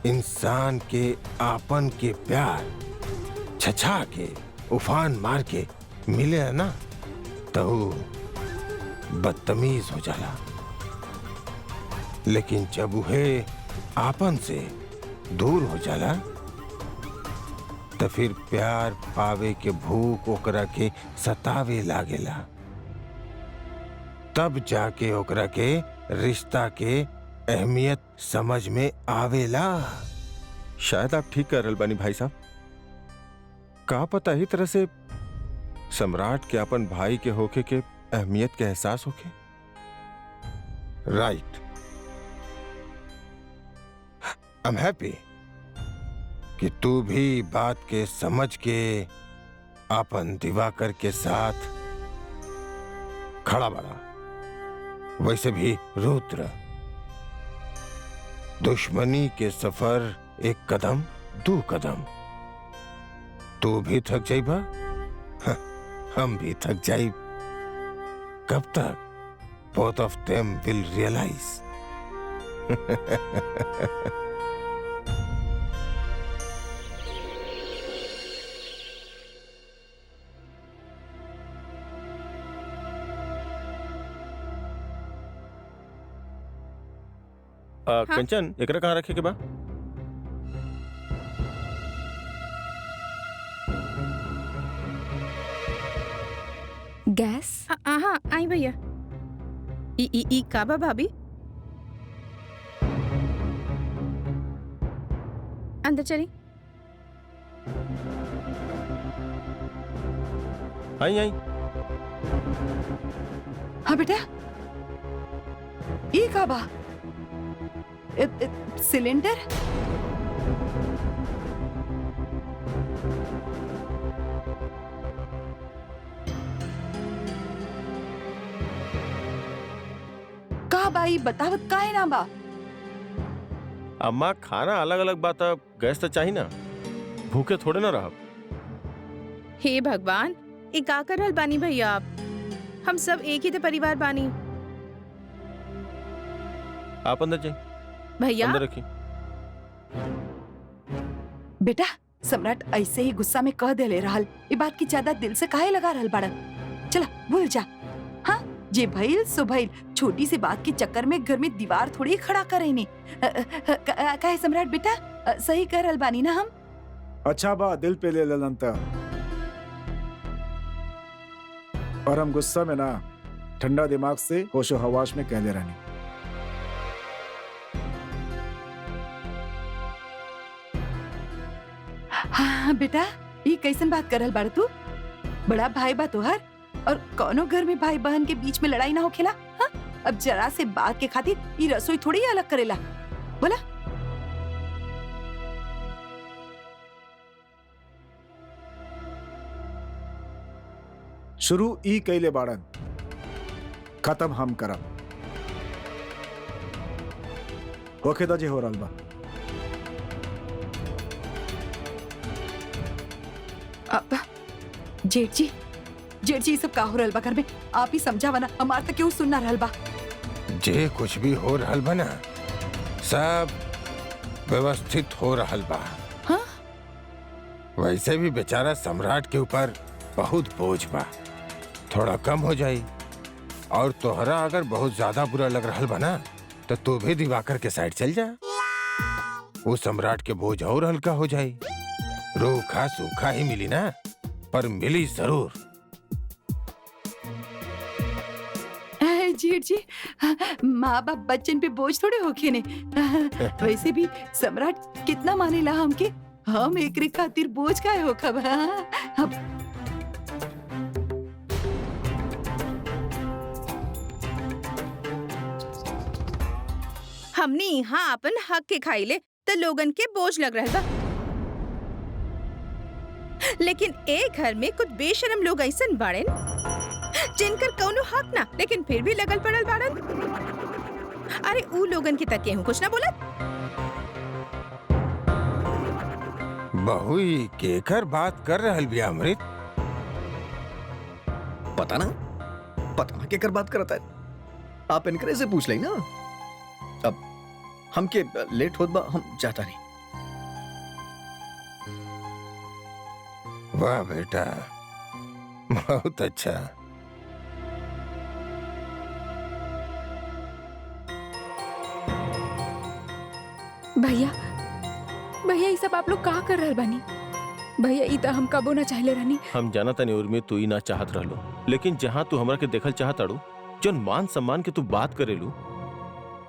इंसान के आपन के प्यार छछा के उफान मार के मिले ना तो बदतमीज हो जाला, लेकिन जब उहे आपन से दूर हो जाला तो फिर प्यार पावे के भूख ओकरा के सतावे लागेला। तब जाके ओकरा के रिश्ता के अहमियत समझ में आवेला। शायद आप ठीक कर रहल बानी भाई साहब। का पता ही तरह से सम्राट के अपन भाई के होके के अहमियत के एहसास होके। राइट, आई एम हैप्पी कि तू भी बात के समझ के अपन दिवाकर के साथ खड़ा बड़ा। वैसे भी रुद्र, दुश्मनी के सफर एक कदम दो कदम। तू भी थक जाइबा, हम भी थक जाइब। कब तक? बोथ ऑफ देम विल रियलाइज। कंचन, एकरा कहाँ रखे के बा? गैस? हाँ आई भैया। ई काबा भाभी अंदर चली। आई आई। हाँ बेटा, ये का बा? सिलेंडर? का बाई बतावत का है ना बा? अम्मा, खाना अलग अलग बात, गैस तो चाहिए ना, भूखे थोड़े ना रह। हे भगवान, ये का कर रहल बानी भैया आप? हम सब एक ही तो परिवार बानी। आप अंदर जाइए, भैया अंदर रखिए। बेटा, सम्राट ऐसे ही गुस्सा में कह देले रहल। ये बात की ज्यादा दिल से काहे लगा रहल बाड़ा? चला भूल जा। हाँ, जे भइल सो भइल। छोटी सी बात के चक्कर में घर में दीवार थोड़ी खड़ा करे ने। काहे सम्राट बेटा, सही कह रहल बानी ना हम? अच्छा बा, दिल पे ले ललंता। और हम गुस्सा में ना, ठंडा दिमाग से होशो हवाश में कहले रहनी। हाँ बेटा, ये कैसन बात करल बाड़ तू? बड़ा भाई बा तोहर, और कौनो घर में भाई बहन के बीच में लड़ाई ना होखेला। हाँ, अब जरा से बात के खातिर ये रसोई थोड़ी अलग करेला। बोला शुरू ई कैले बाड़न, खत्म हम करब। ओके दा जे हो रहल बा। अब जेठ जी ये सब का हो रहल बा घर में? आप ही समझावा ना, हमार तक क्यों सुनना रहल बा? जे कुछ भी हो रहल बा ना, सब व्यवस्थित हो रहल बा। हाँ? वैसे भी बेचारा सम्राट के ऊपर बहुत बोझ बा, थोड़ा कम हो जाई। और तोहरा अगर बहुत ज्यादा बुरा लग रहल बा ना, तो तू भी दिवाकर के साइड चल जा। वो सम्राट के बोझ और हल्का हो जाई। रूखा सूखा ही मिली ना, पर मिली जरूर। जेठ जी, माँ बाप बच्चन पे बोझ थोड़े होके ने। वैसे भी सम्राट कितना मानेला हमके, हम एकरे खातिर बोझ काहे होखब? अब हमने यहाँ अपन हक के खाइले तो लोगन के बोझ लग रहा बा। लेकिन एक घर में कुछ बेशरम लोग ऐसन बाड़न जिनकर कौनो हक ना, लेकिन फिर भी लगल पड़ल बाड़न। अरे ऊ लोगन के तक केहू कुछ ना बोलत। बहुई केकर बात कर रहल बिया अमृत? पता ना केकर बात करता है। आप इनकरे से पूछ ली ना। अब हमके लेट होत बा, हम जाता नहीं। वाह बेटा, बहुत अच्छा। भैया ये सब आप लोग का कर रहल बानी? भैया ई त हम कबो ना चाहले रहनी। हम जाना तनी उर्मी तू ही ना चाहत रहलो, लेकिन जहाँ तू हमरा के देखल चाहत अड़ू, जौन मान सम्मान के तू बात करेलू,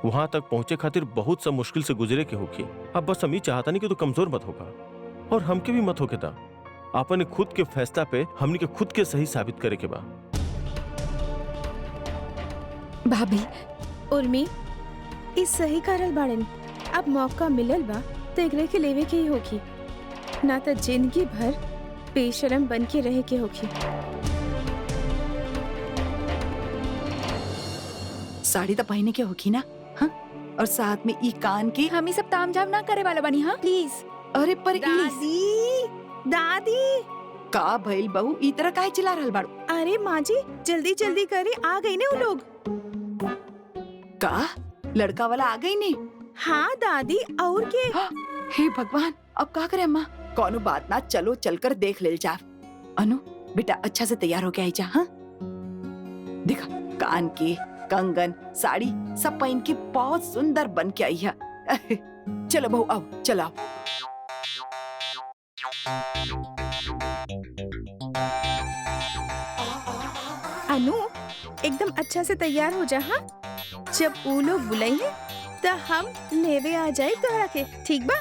वहां तक पहुंचे खातिर बहुत सा मुश्किल से गुजरे के होखी। अब बस हम ही चाहता नहीं कि तू कमजोर मत होगा और हमके भी मत होके ता। अपने खुद के फैसला पे हमनी के खुद के सही साबित करे के बा। भाभी उर्मी, इस सही करल बाड़न। अब मौका मिलल बा तो एकरे के लेवे के ही होगी, ना तो जिंदगी भर बेशरम बन के रहे के होगी। साड़ी तो पहने के होगी ना, हाँ? और साथ में ई कान के। हम ही सब तामझाम ना करे वाला बानी। हाँ प्लीज। अरे पर दादी का भइल बहू, ई तरह काहे चिल्ला रहल बाड़ू? अरे माँ जी, जल्दी जल्दी करे, आ गई ने वो लोग। का लड़का वाला आ गई ने? हाँ दादी, और के? हे भगवान, अब का करे अम्मा? कौनो बात ना, चलो चलकर देख ले जा। अनु बेटा अच्छा से तैयार हो के आई जा। हाँ देखा, कान के कंगन साड़ी सब पहन के बहुत सुंदर बन के आई है। चलो बहू आओ, चलो आओ। अनु एकदम अच्छा से तैयार हो जा। हाँ, जब वो लोग बुलाई है तो हम लेवे आ जाए तोहरा के, ठीक बा?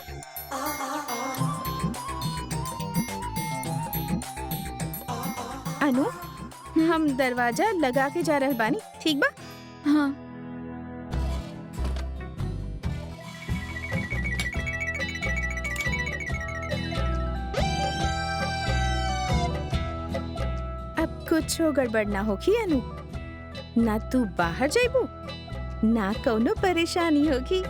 अनु, हम दरवाजा लगा के जा रहल बानी, ठीक बा? हाँ अब कुछ गड़बड़ ना होगी अनु, ना तू बाहर जाइबू ना कौनो परेशानी होगी।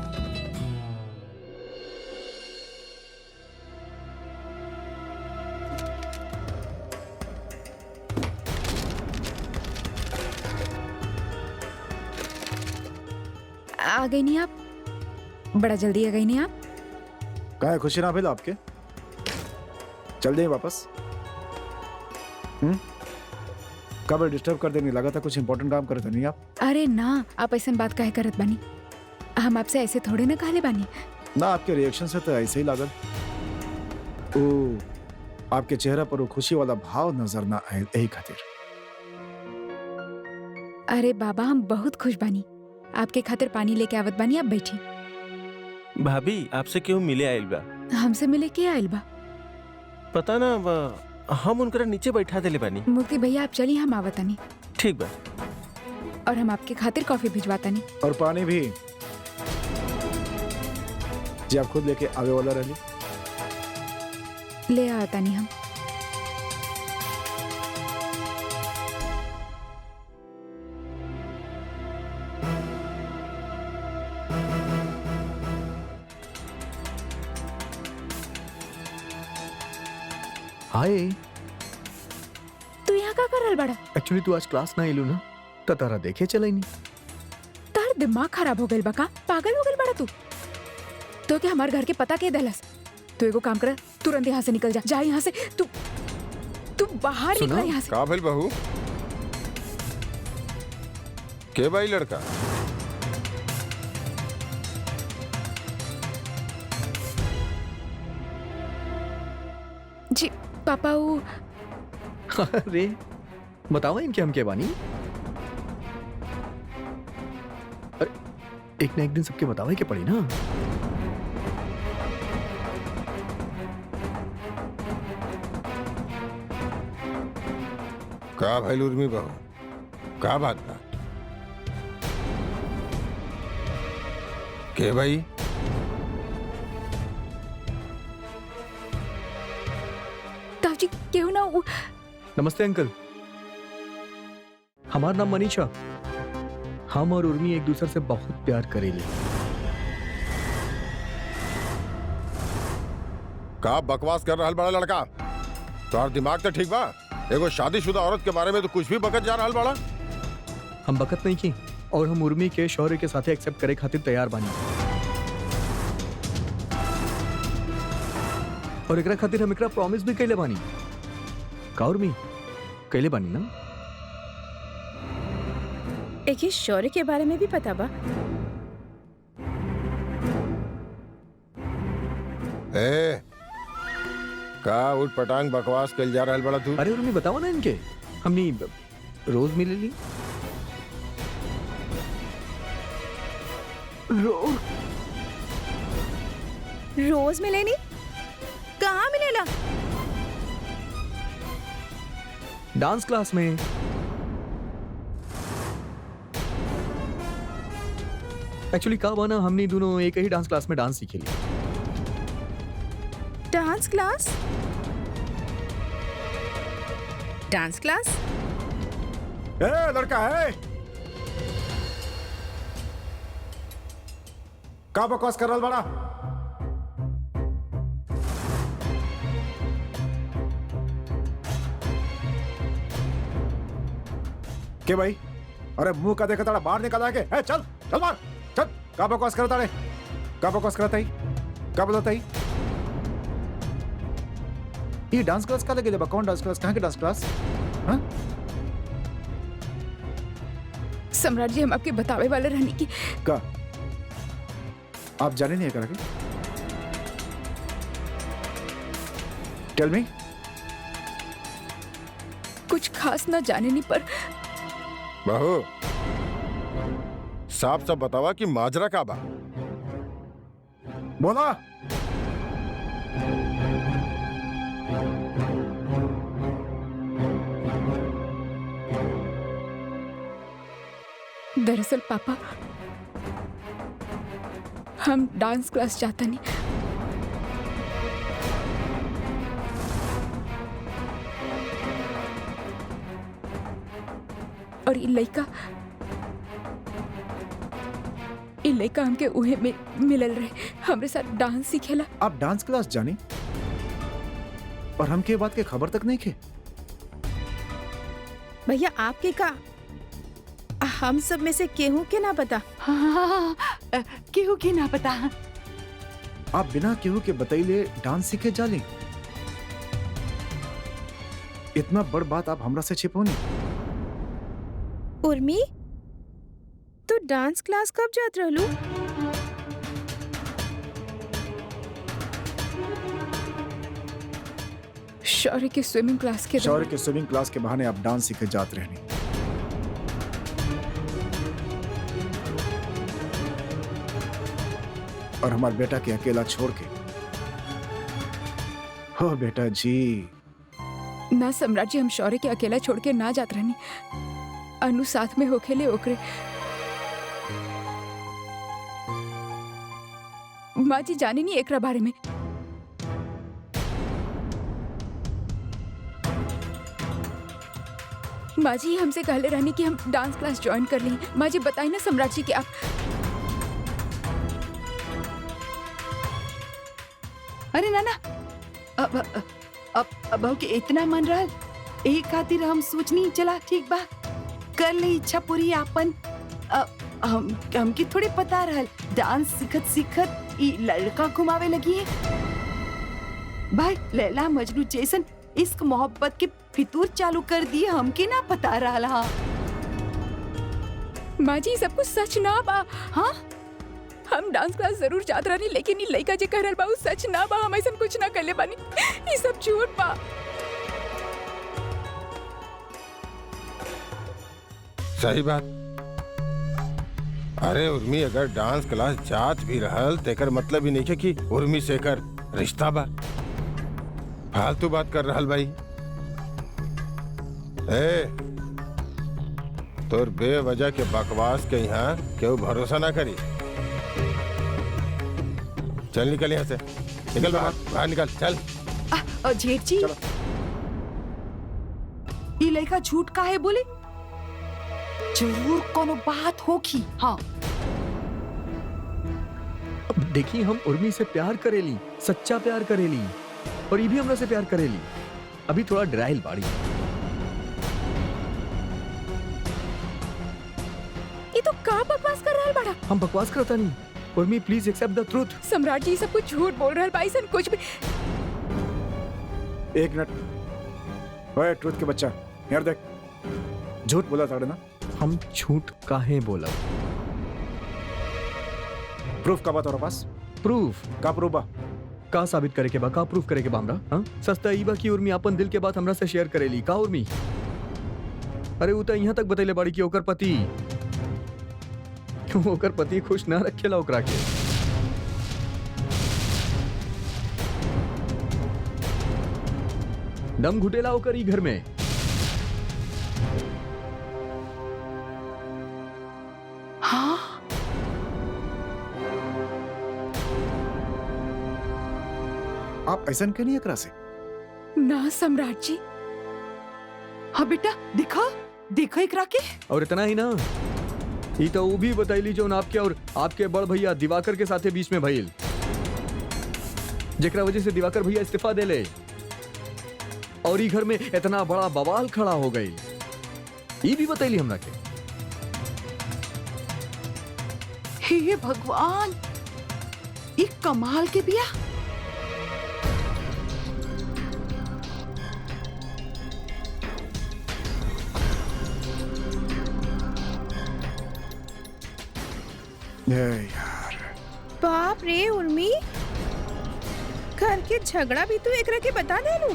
आ गई नहीं आप? बड़ा जल्दी आ गई नहीं आप? कहा है खुशी ना भेल आपके? चल जाइए वापस। कब डिस्टर्ब कर देने लगा था, कुछ इंपॉर्टेंट काम करते नहीं आप? अरे ना, आप ऐसा बात काहे करत बानी? हम आपसे ऐसे थोड़े ना कहले बानी। ना, आपके रिएक्शन से तो ऐसे ही लागल। ओ, आपके चेहरा पर वो खुशी वाला भाव नजर ना आए, यही खातिर। अरे बाबा, हम बहुत खुश बानी। आपके खातिर पानी लेके आवत बानी, आप बैठी। भाभी आपसे क्यों मिले आयल बा? हमसे मिले के आयल बा? पता ना, हम उनकरा नीचे बैठा देले बानी। मुक्ति भैया आप चली, हम आवतानी। ठीक बा। और हम आपके खातिर कॉफी भिजवातानी। और पानी भी जी आप खुद लेके आवे वाला रही। ले आवतानी हम। आए। तू यहाँ का कर रहल बड़ा? एक्चुअली तू आज क्लास ना आइलू ना, तो तारा देखे चले नहीं। तार दिमाग खराब हो गइल बा का? पागल हो गइल बड़ा तू? तो क्या हमारे घर के पता के दलस? तू एगो काम कर, तुरंत यहाँ से निकल जा। जा यहाँ से, तू बाहर सुनो, निकल यहाँ से। का भइल बहू? के भाई लड़का? जी पापा वो अरे बताओ इनके हम के बानी। अरे एक ना एक दिन सबके बतावे के पड़ी ना। का भाई उर्मी बहू, का बात बा? के भाई? ताऊजी क्यों ना वो नमस्ते अंकल, हमारा नाम मनीषा। हम और उर्मी एक दूसरे से बहुत प्यार करेले। का बकवास कर रहा बड़ा लड़का? तोहर दिमाग तो ठीक बा? एगो शादीशुदा औरत के बारे में तो कुछ भी बकत जा रहा बड़ा। हम बकत नहीं की और हम उर्मी के शौर्य के साथ एक्सेप्ट करे खातिर तैयार बानी। और एकरा खातिर हम एकरा प्रॉमिस भी कैले बानी। का उर्मी कैले बानी ना? एक ही शौर्य के बारे में भी पता बा? ए, का उठ पटांग बकवास कल जा रहा बड़ा तू? अरे उर्मी बताओ ना इनके, हमनी रोज मिले ली। रोज मिले नहीं? कहाँ मिलेला? डांस क्लास में। एक्चुअली का बना, हमनी दोनों एक ही डांस क्लास में डांस सीखे ली। Dance class? Dance class? ए लड़का है, का बकवास कर रहा बड़ा? के भाई? अरे मुंह का देखा ताड़ा, बाहर निकल आके। ए चल चल बाहर चल। का बकवास करता है? का बकवास करता है? का बताता है? ये डांस क्लास का लगे? कौन डांस क्लास? कहाँ के डांस क्लास? हाँ? सम्राट जी हम आपके बतावे वाले रहने की। का आप जाने नहीं है करा के? Tell me. कुछ खास ना जाने नहीं, पर बहू साफ साफ बतावा कि माजरा का बा? बोला। दरअसल पापा हम डांस क्लास जाता नहीं। और ये लड़का हमके उहे में मिलल रहे, हमरे साथ डांस सीखेला। आप डांस क्लास जानी और हम के बात के खबर तक नहीं खे? भैया आपके का हम सब में से केहू के ना पता? हाँ, केहू के ना पता। आप बिना केहू के बतैले डांस सीखे जाली? इतना बड़ बात आप हमरा से छिपौनी? उर्मी तू डांस क्लास कब जात रहलू? शौर्य के स्विमिंग क्लास के शौर्य के स्विमिंग क्लास के बहाने आप डांस सीखे जात रहनी। और हमारे बेटा के अकेला छोड़ के। हो बेटा जी। ना सम्राट जी, हम शौर्य के अकेला छोड़ के ना जात रहनी। अनु साथ में होखेले ओकरे। माँ जी जाने नहीं एकरा बारे में। माँ जी हमसे कहले रहनी कि हम डांस क्लास ज्वाइन कर ली। माँ जी बताई ना सम्राट जी कि आप। अरे नाना, अब के इतना मन रहल, यही खातिर हम सोचनी चला ठीक बा कर ले इच्छा पूरी आपन। हमके थोड़े पता रहल डांस सीखत सीखत ई लड़का घुमावे लगी है। भाई लैला मजनू जैसन इश्क मोहब्बत के फितूर चालू कर दिए, हमके ना पता रहा। माँ जी सब कुछ सच ना बा। हाँ हम डांस क्लास जरूर जात रहनी, लेकिन ई लड़का जे कह रहल बा उ सच ना बा। हम ऐसा कुछ ना करले बानी, ई सब झूठ बा। सही बात। अरे उर्मी अगर डांस क्लास जात भी रहल तेकर मतलब ही नहीं है कि उर्मी से कर रिश्ता बा। फालतू बात कर रहल भाई। ए तोर बेवजह के बकवास के यहाँ केहू भरोसा ना करी। चल निकल यहाँ से, निकल बाहर, बाहर निकल चल। जेठ जी चलो। ये लड़का झूठ का है बोले, जरूर कोनो बात होगी। हाँ अब देखिए हम उर्मी से प्यार करेली, सच्चा प्यार करेली, और ये भी हमरा से प्यार करेली। अभी थोड़ा डराइल बाड़ी। ये तो का बकवास कर रहल बड़ा। हम बकवास करता नहीं। उर्मी प्लीज एक्सेप्ट द ट्रूथ। सम्राट जी सब कुछ झूठ बोल रहल बा, ऐसा कुछ भी। एक मिनट। ओए ट्रुथ के बच्चा, यार देख, झूठ बोला था ना। हम झूठ काहे बोला? प्रूफ का बात और पास? प्रूफ का प्रूफ बा? का साबित करे के बा? का प्रूफ करे के बा हमरा? हाँ सस्ता ई बा कि उर्मी अपन दिल के बात हमरा से शेयर करेली। का उर्मी? अरे वो तो यहाँ तक बतैले बाड़ी कि ओकर पति खुश ना रखेला ओकरा के। दम घुटेला ओकर ई घर में। हाँ आप ऐसा क्यों नहीं एकरा से? ना सम्राट जी। हाँ बेटा देखा देखा एकरा के। और इतना ही ना, ई तो वो भी बतैली जो आपके और आपके बड़ भैया दिवाकर के साथे बीच में भइल, जेकरा वजह से दिवाकर भैया इस्तीफा देले और ई घर में इतना बड़ा बवाल खड़ा हो गई। ई भी बतैली हमरा के। हे भगवान, एक कमाल के बिया। यार बाप रे उर्मी, घर के झगड़ा भी तू एकरा के बता देलू।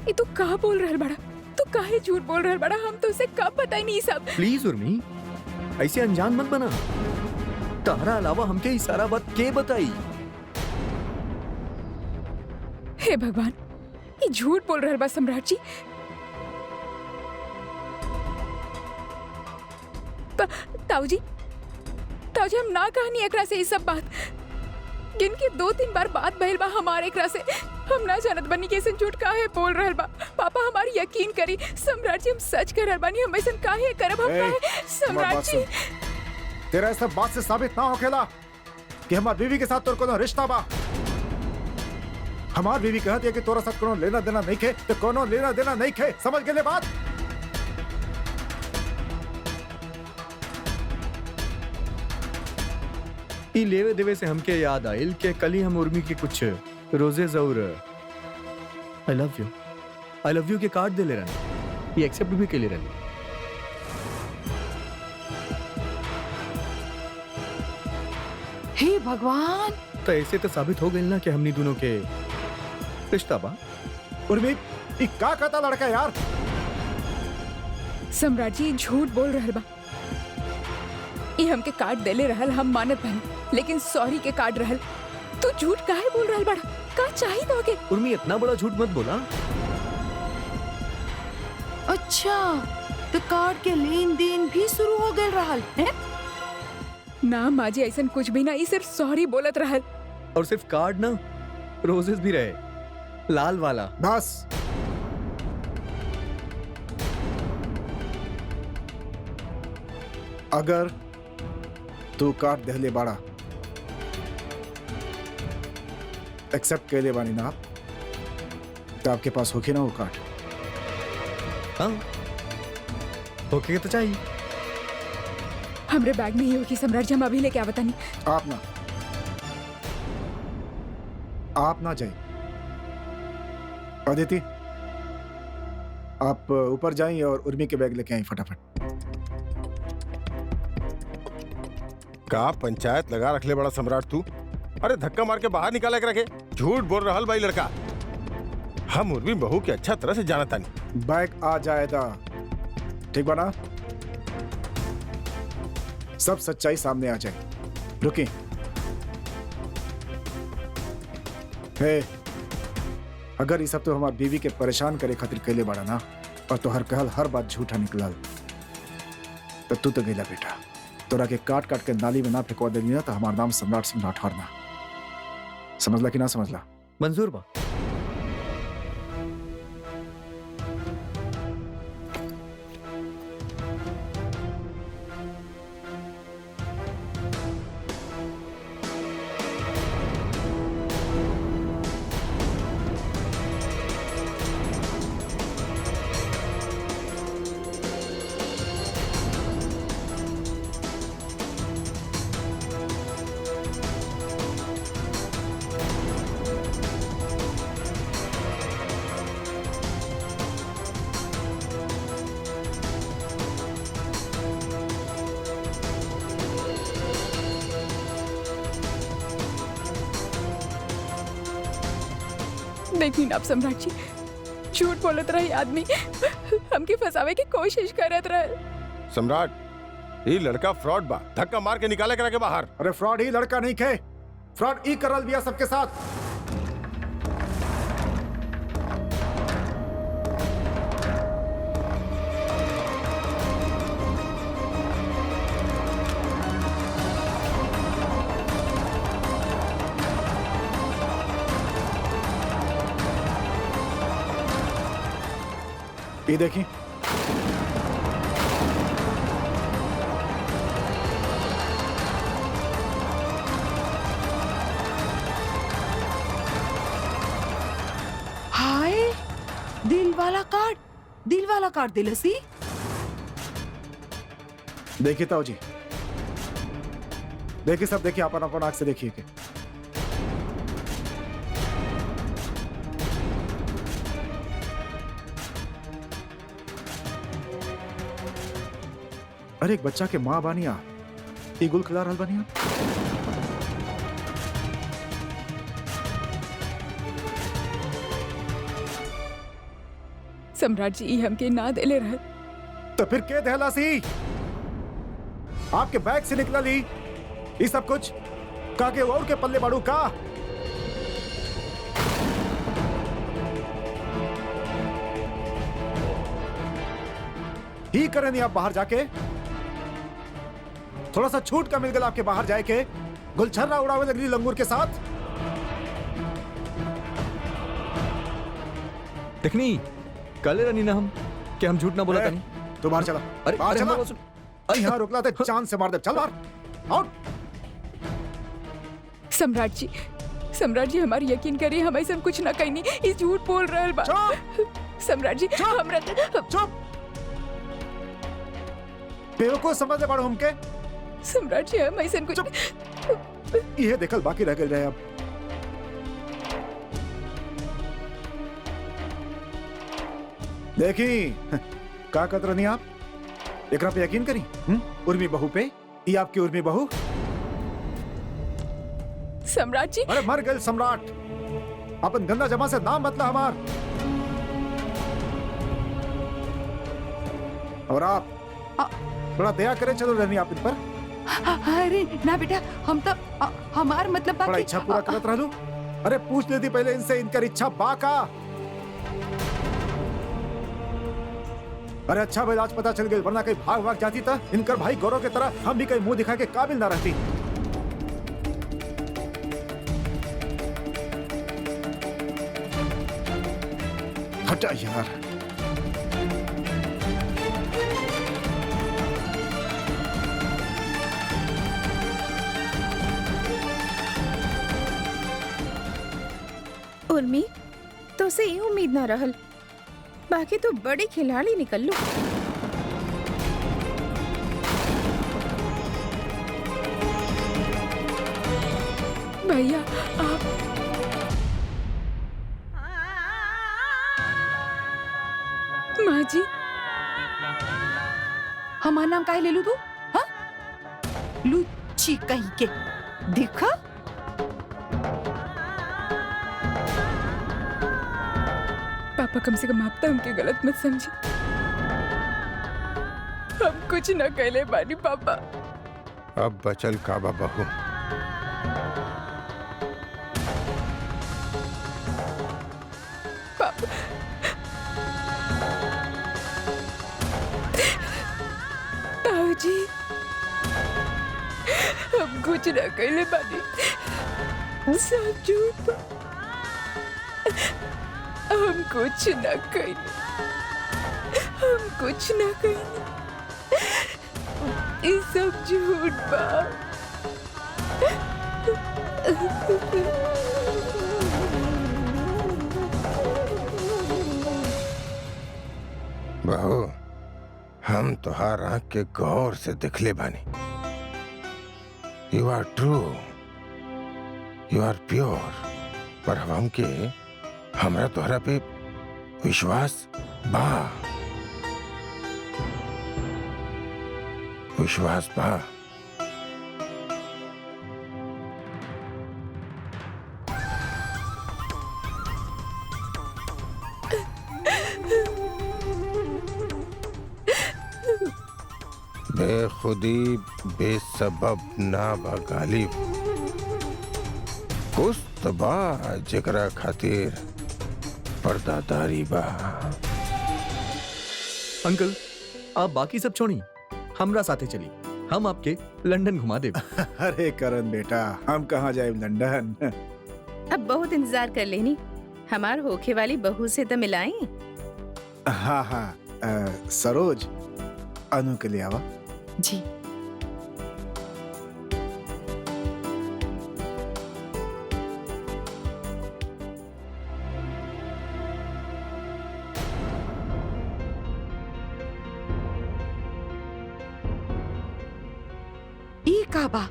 ये तू का बोल रहल बड़ा? तू काहे झूठ बोल रहल बड़ा? हम तो उसे कब बताई नहीं सब। प्लीज उर्मी ऐसे अनजान मत बना। तारा अलावा हमके ई सारा बात के बताई? हे भगवान, ये झूठ बोल रहल बा सम्राट जी। ताऊजी हम ना कहनी एकरा से ये सब बात। गिनके 2-3 बार बात भइल बा हमारे एकरा से। हम ना जानत बनी कैसे झूठ काहे बोल रहल बा। पापा हमारी यकीन करी, सम्राट जी हम सच कर रहल बानी। हम ऐसा काहे करब? हम काहे? सम्राट जी तेरा इस सब बात से साबित ना होखेला कि हमार बीवी के साथ तोर कोनो रिश्ता बा। हमार बीवी कहती है कि तोरा साथ कोनो लेना देना नहीं खे, तो कोनो लेना देना नहीं खे। समझ गए बात? ई लेवे देवे से हमके याद आइल के कल ही हम उर्मी के कुछ रोजेज और आई लव यू के कार्ड दे ले रहन। ये एक्सेप्ट भी के ले रहन। हे भगवान, तो ऐसे तो साबित हो गई ना कि हमनी दोनों के रिश्ता बा। उर्मी ई का कहता लड़का यार? सम्राट जी झूठ बोल रहल बा। ये हमके कार्ड देले रहल, हम मानत बन, लेकिन सॉरी के कार्ड रहल। तू झूठ काहे बोल रहल बड़ा? का चाहिए तोके? उर्मी इतना बड़ा झूठ मत बोला। अच्छा तो कार्ड के लेन देन भी शुरू हो गए रहल है? ना माँ जी ऐसा कुछ भी ना, ये सिर्फ सॉरी बोलत रहल। और सिर्फ कार्ड ना, रोजेस भी रहे, लाल वाला। बस अगर तू कार्ड दहले बाड़ा एक्सेप्ट कर ले बानी ना आप, तो आपके पास होके ना वो कार्ड। हाँ ओके तो चाहिए। हमरे बैग में ही होगी सम्राट जी, हम अभी लेके आवता नहीं। आप ना जाइए। अदिति, आप ऊपर जाइए और उर्मी के बैग लेके आइए फटाफट। का पंचायत लगा रख ले बड़ा सम्राट तू। अरे धक्का मार के बाहर निकाला के रखे। झूठ बोल रहा भाई लड़का। हम उर्मी बहू के अच्छा तरह से जानता नहीं। बैग आ जाएगा, ठीक बना? सब सच्चाई सामने आ जाए। रुकिए। हे, अगर ये सब तो हमारी बीवी के परेशान करे खातिर कैले बाड़ा ना, और तो हर कहल हर बात झूठा निकलल, तो तू तो गईला बेटा। तोरा के काट काट के नाली में ना फेंकवा देनी ना, तो हमारा नाम सम्राट सिंह राठौर ना। समझला कि ना समझला? मंजूर बा। देखी ना आप सम्राट जी, झूठ बोलत रही आदमी, हमके फंसावे की कोशिश करत रहे। सम्राट ये लड़का फ्रॉड बा। धक्का मार के निकाले करा के बाहर। अरे फ्रॉड ही लड़का नहीं खे, फ्रॉड ई करल बिया सबके साथ। ये देखिए, हाय, दिल वाला कार्ड, दिल वाला कार्ड दिलसी। देखिए ताऊ जी, देखिए सब देखिए, अपन अपन आंख से देखिए के। अरे एक बच्चा के माँ बानिया ई गुल खिला रहल बानिया। सम्राट जी हमके ना देले रहे। तो फिर के दहला सी? आपके बैग से निकला ली ये सब कुछ? काके और के पल्ले बाड़ू का? ही करें नहीं आप बाहर जाके? थोड़ा सा छूट का मिल गया आपके बाहर जाए के गुलछर्रा उड़ावे लगली लंगूर के साथ। देखनी कल रनी ना हम कि हम झूठ ना बोला था नहीं। तू बाहर चला। अरे बाहर अरे चला। हमारा सुन। अरे यहाँ रुकला थे, चांद से मार दे। चल बाहर आउट। सम्राट जी हमारी यकीन करिए, हम ऐसा कुछ ना कहीं नहीं, ये झूठ बोल रहे बा। सम्राट जी हमरा चुप। बेवकूफ समझ ले बाड़ू हमके। सम्राट जी हम ऐसा कुछ ये देखल बाकी रह गए रहे। अब देखी का कहत रहनी आप? एकरा पे यकीन करी? उर्मी बहू पे? ये आपकी उर्मी बहू? सम्राट जी अरे मर गए सम्राट। अपन गंदा जमा से नाम बदला हमार। और आप बड़ा दया करे चलो रहनी आप इन पर। अरे ना बेटा, हम तो हमार मतलब बड़ा इच्छा पूरा करत रहलू। अरे पूछ लेती पहले इनसे, इनकर इच्छा बाका। अरे अच्छा भाई, आज पता चल गई, वरना कहीं भाग भाग जाती था इनकर भाई गौरव की तरह हम भी कहीं मुंह दिखा के काबिल ना रहती। हटा यार। उर्मी, तो से ये उम्मीद ना रहल। बाकी तो बड़ी खिलाड़ी निकल लो। भैया आप माँ जी, हमारा नाम काहे ले लू तू? हाँ, लूची कहीं के। देखा पापा कम से कम आप तो हमके गलत मत समझे। हम कुछ न कहले बानी पापा। अब बचल काबा बहू। पापा ताऊजी, हम कुछ न कहले बानी, सब झूठ बा। हम कुछ न कहले, हम कुछ न कहले, ये सब झूठ बा। बहू, हम तुहार आंख के गौर से दिखले बानी। You are true, you are pure. पर हमके हमरा तोहरा पे विश्वास बा, विश्वास बा। बेखुदी बेसबब ना बा गालिब, कुछ तो बा जेकरा खातिर पर्दादारी बा। अंकल, आप बाकी सब छोड़ी, हमरा साथे चली, हम आपके लंदन घुमा देब। अरे करण बेटा, हम कहाँ जाए लंदन। अब बहुत इंतजार कर लेनी, हमार होखे वाली बहू से तो मिलाई। हाँ हाँ, सरोज, अनु के लिए आवा। जी। ई काबा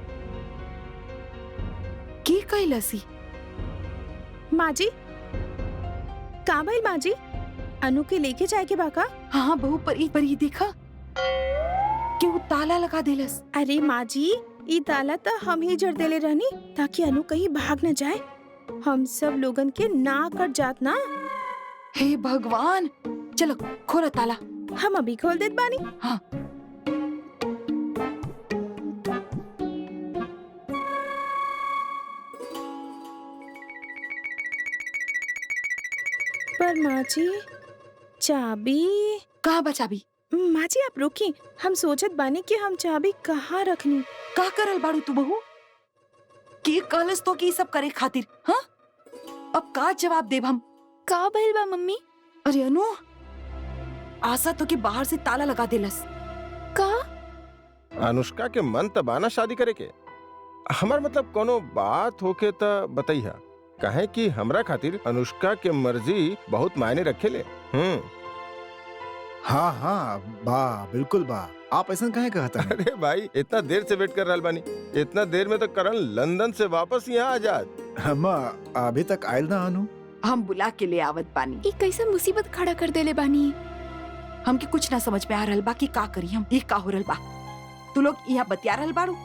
की कैलसी? माँ जी, का भइल माँ जी? अनु के लेके जाए के बाका? हाँ बहू, पर ई देखा कि वो ताला लगा देलस। अरे माँ जी, ई ताला तो हम ही जड़ देले रहनी ताकि अनु कहीं भाग न जाए। हम सब लोगन के ना कट जात ना। हे भगवान, चलो खोलो ताला। हम अभी खोल देत बानी। हाँ। पर माँ जी, चाबी कहाँ बा चाबी? माँ जी आप रुकी, हम सोचत बानी कि हम चाबी कहाँ रखनी। का करल बाड़ू तू बहू? के कहलस तो कि सब करे खातिर? हाँ, अब का जवाब देब हम? का भइल बा मम्मी? अरे अनु, आशा तो कि बाहर से ताला लगा देलस। का? अनुष्का के मन तबाना शादी करे के। हमार मतलब कोनो बात होके त बताइहा, काहे कि हमरा खातिर अनुष्का के मर्जी बहुत मायने रखेले। हाँ हाँ बा, बिल्कुल बा। आप ऐसा कहे कहता है? अरे भाई, इतना देर से वेट कर रहा बानी, इतना देर में तो करण लंदन से वापस यहाँ आ जात। हम अभी तक आयल ना अनु। हम बुला के ले आवत बानी। ई कैसे मुसीबत खड़ा कर देले बानी? हमके कुछ ना समझ में आ रहल बा कि का करी हम। ये का हो रहल बा? तू लोग यहाँ बतिया रहल बाड़ू,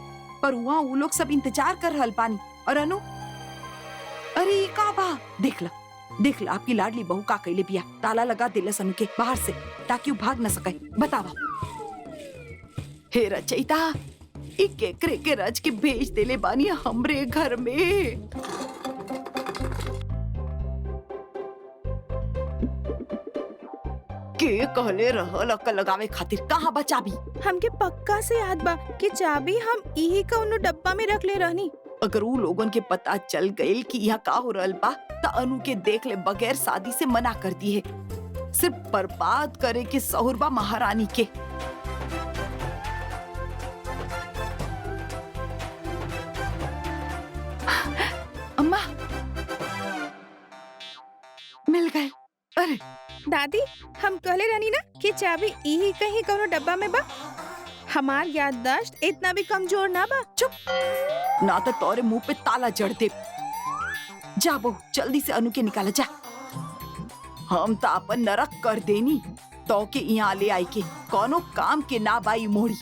पर वहाँ वो लोग सब इंतजार कर रहल बानी। और अनु, अरे ये का बा? देख ला आपकी लाडली बहू का कैले बिया। ताला लगा दिलस अनु के बाहर से ताकि वो भाग न सके। बतावा। हे रचयिता, ई केकरे के रच के भेज देले बानी हमरे घर में। के कहले रहल अक्ल लगावे खातिर? कहाँ बा चाबी? हमके पक्का से याद बा कि चाबी हम यही कौनो डब्बा में रख ले रहनी। अगर वो लोगन के पता चल गईल कि यहाँ का हो रहल बा त अनु के देख ले बगैर शादी से मना कर दी है। सिर्फ बर्बाद करे के सहुर बा महारानी के। अम्मा, खुल गए। अरे दादी हम कहले रहनी ना कि चाबी यही कहीं कोनो डब्बा में बा। हमार याददाश्त इतना भी कमजोर ना बा। ना तो तोरे मुंह पे ताला जड़ दे। जा बहू जल्दी से अनु के निकाला जा। हम तो अपन नरक कर देनी तो के यहाँ ले आई के कोनो काम के ना बाई मोड़ी।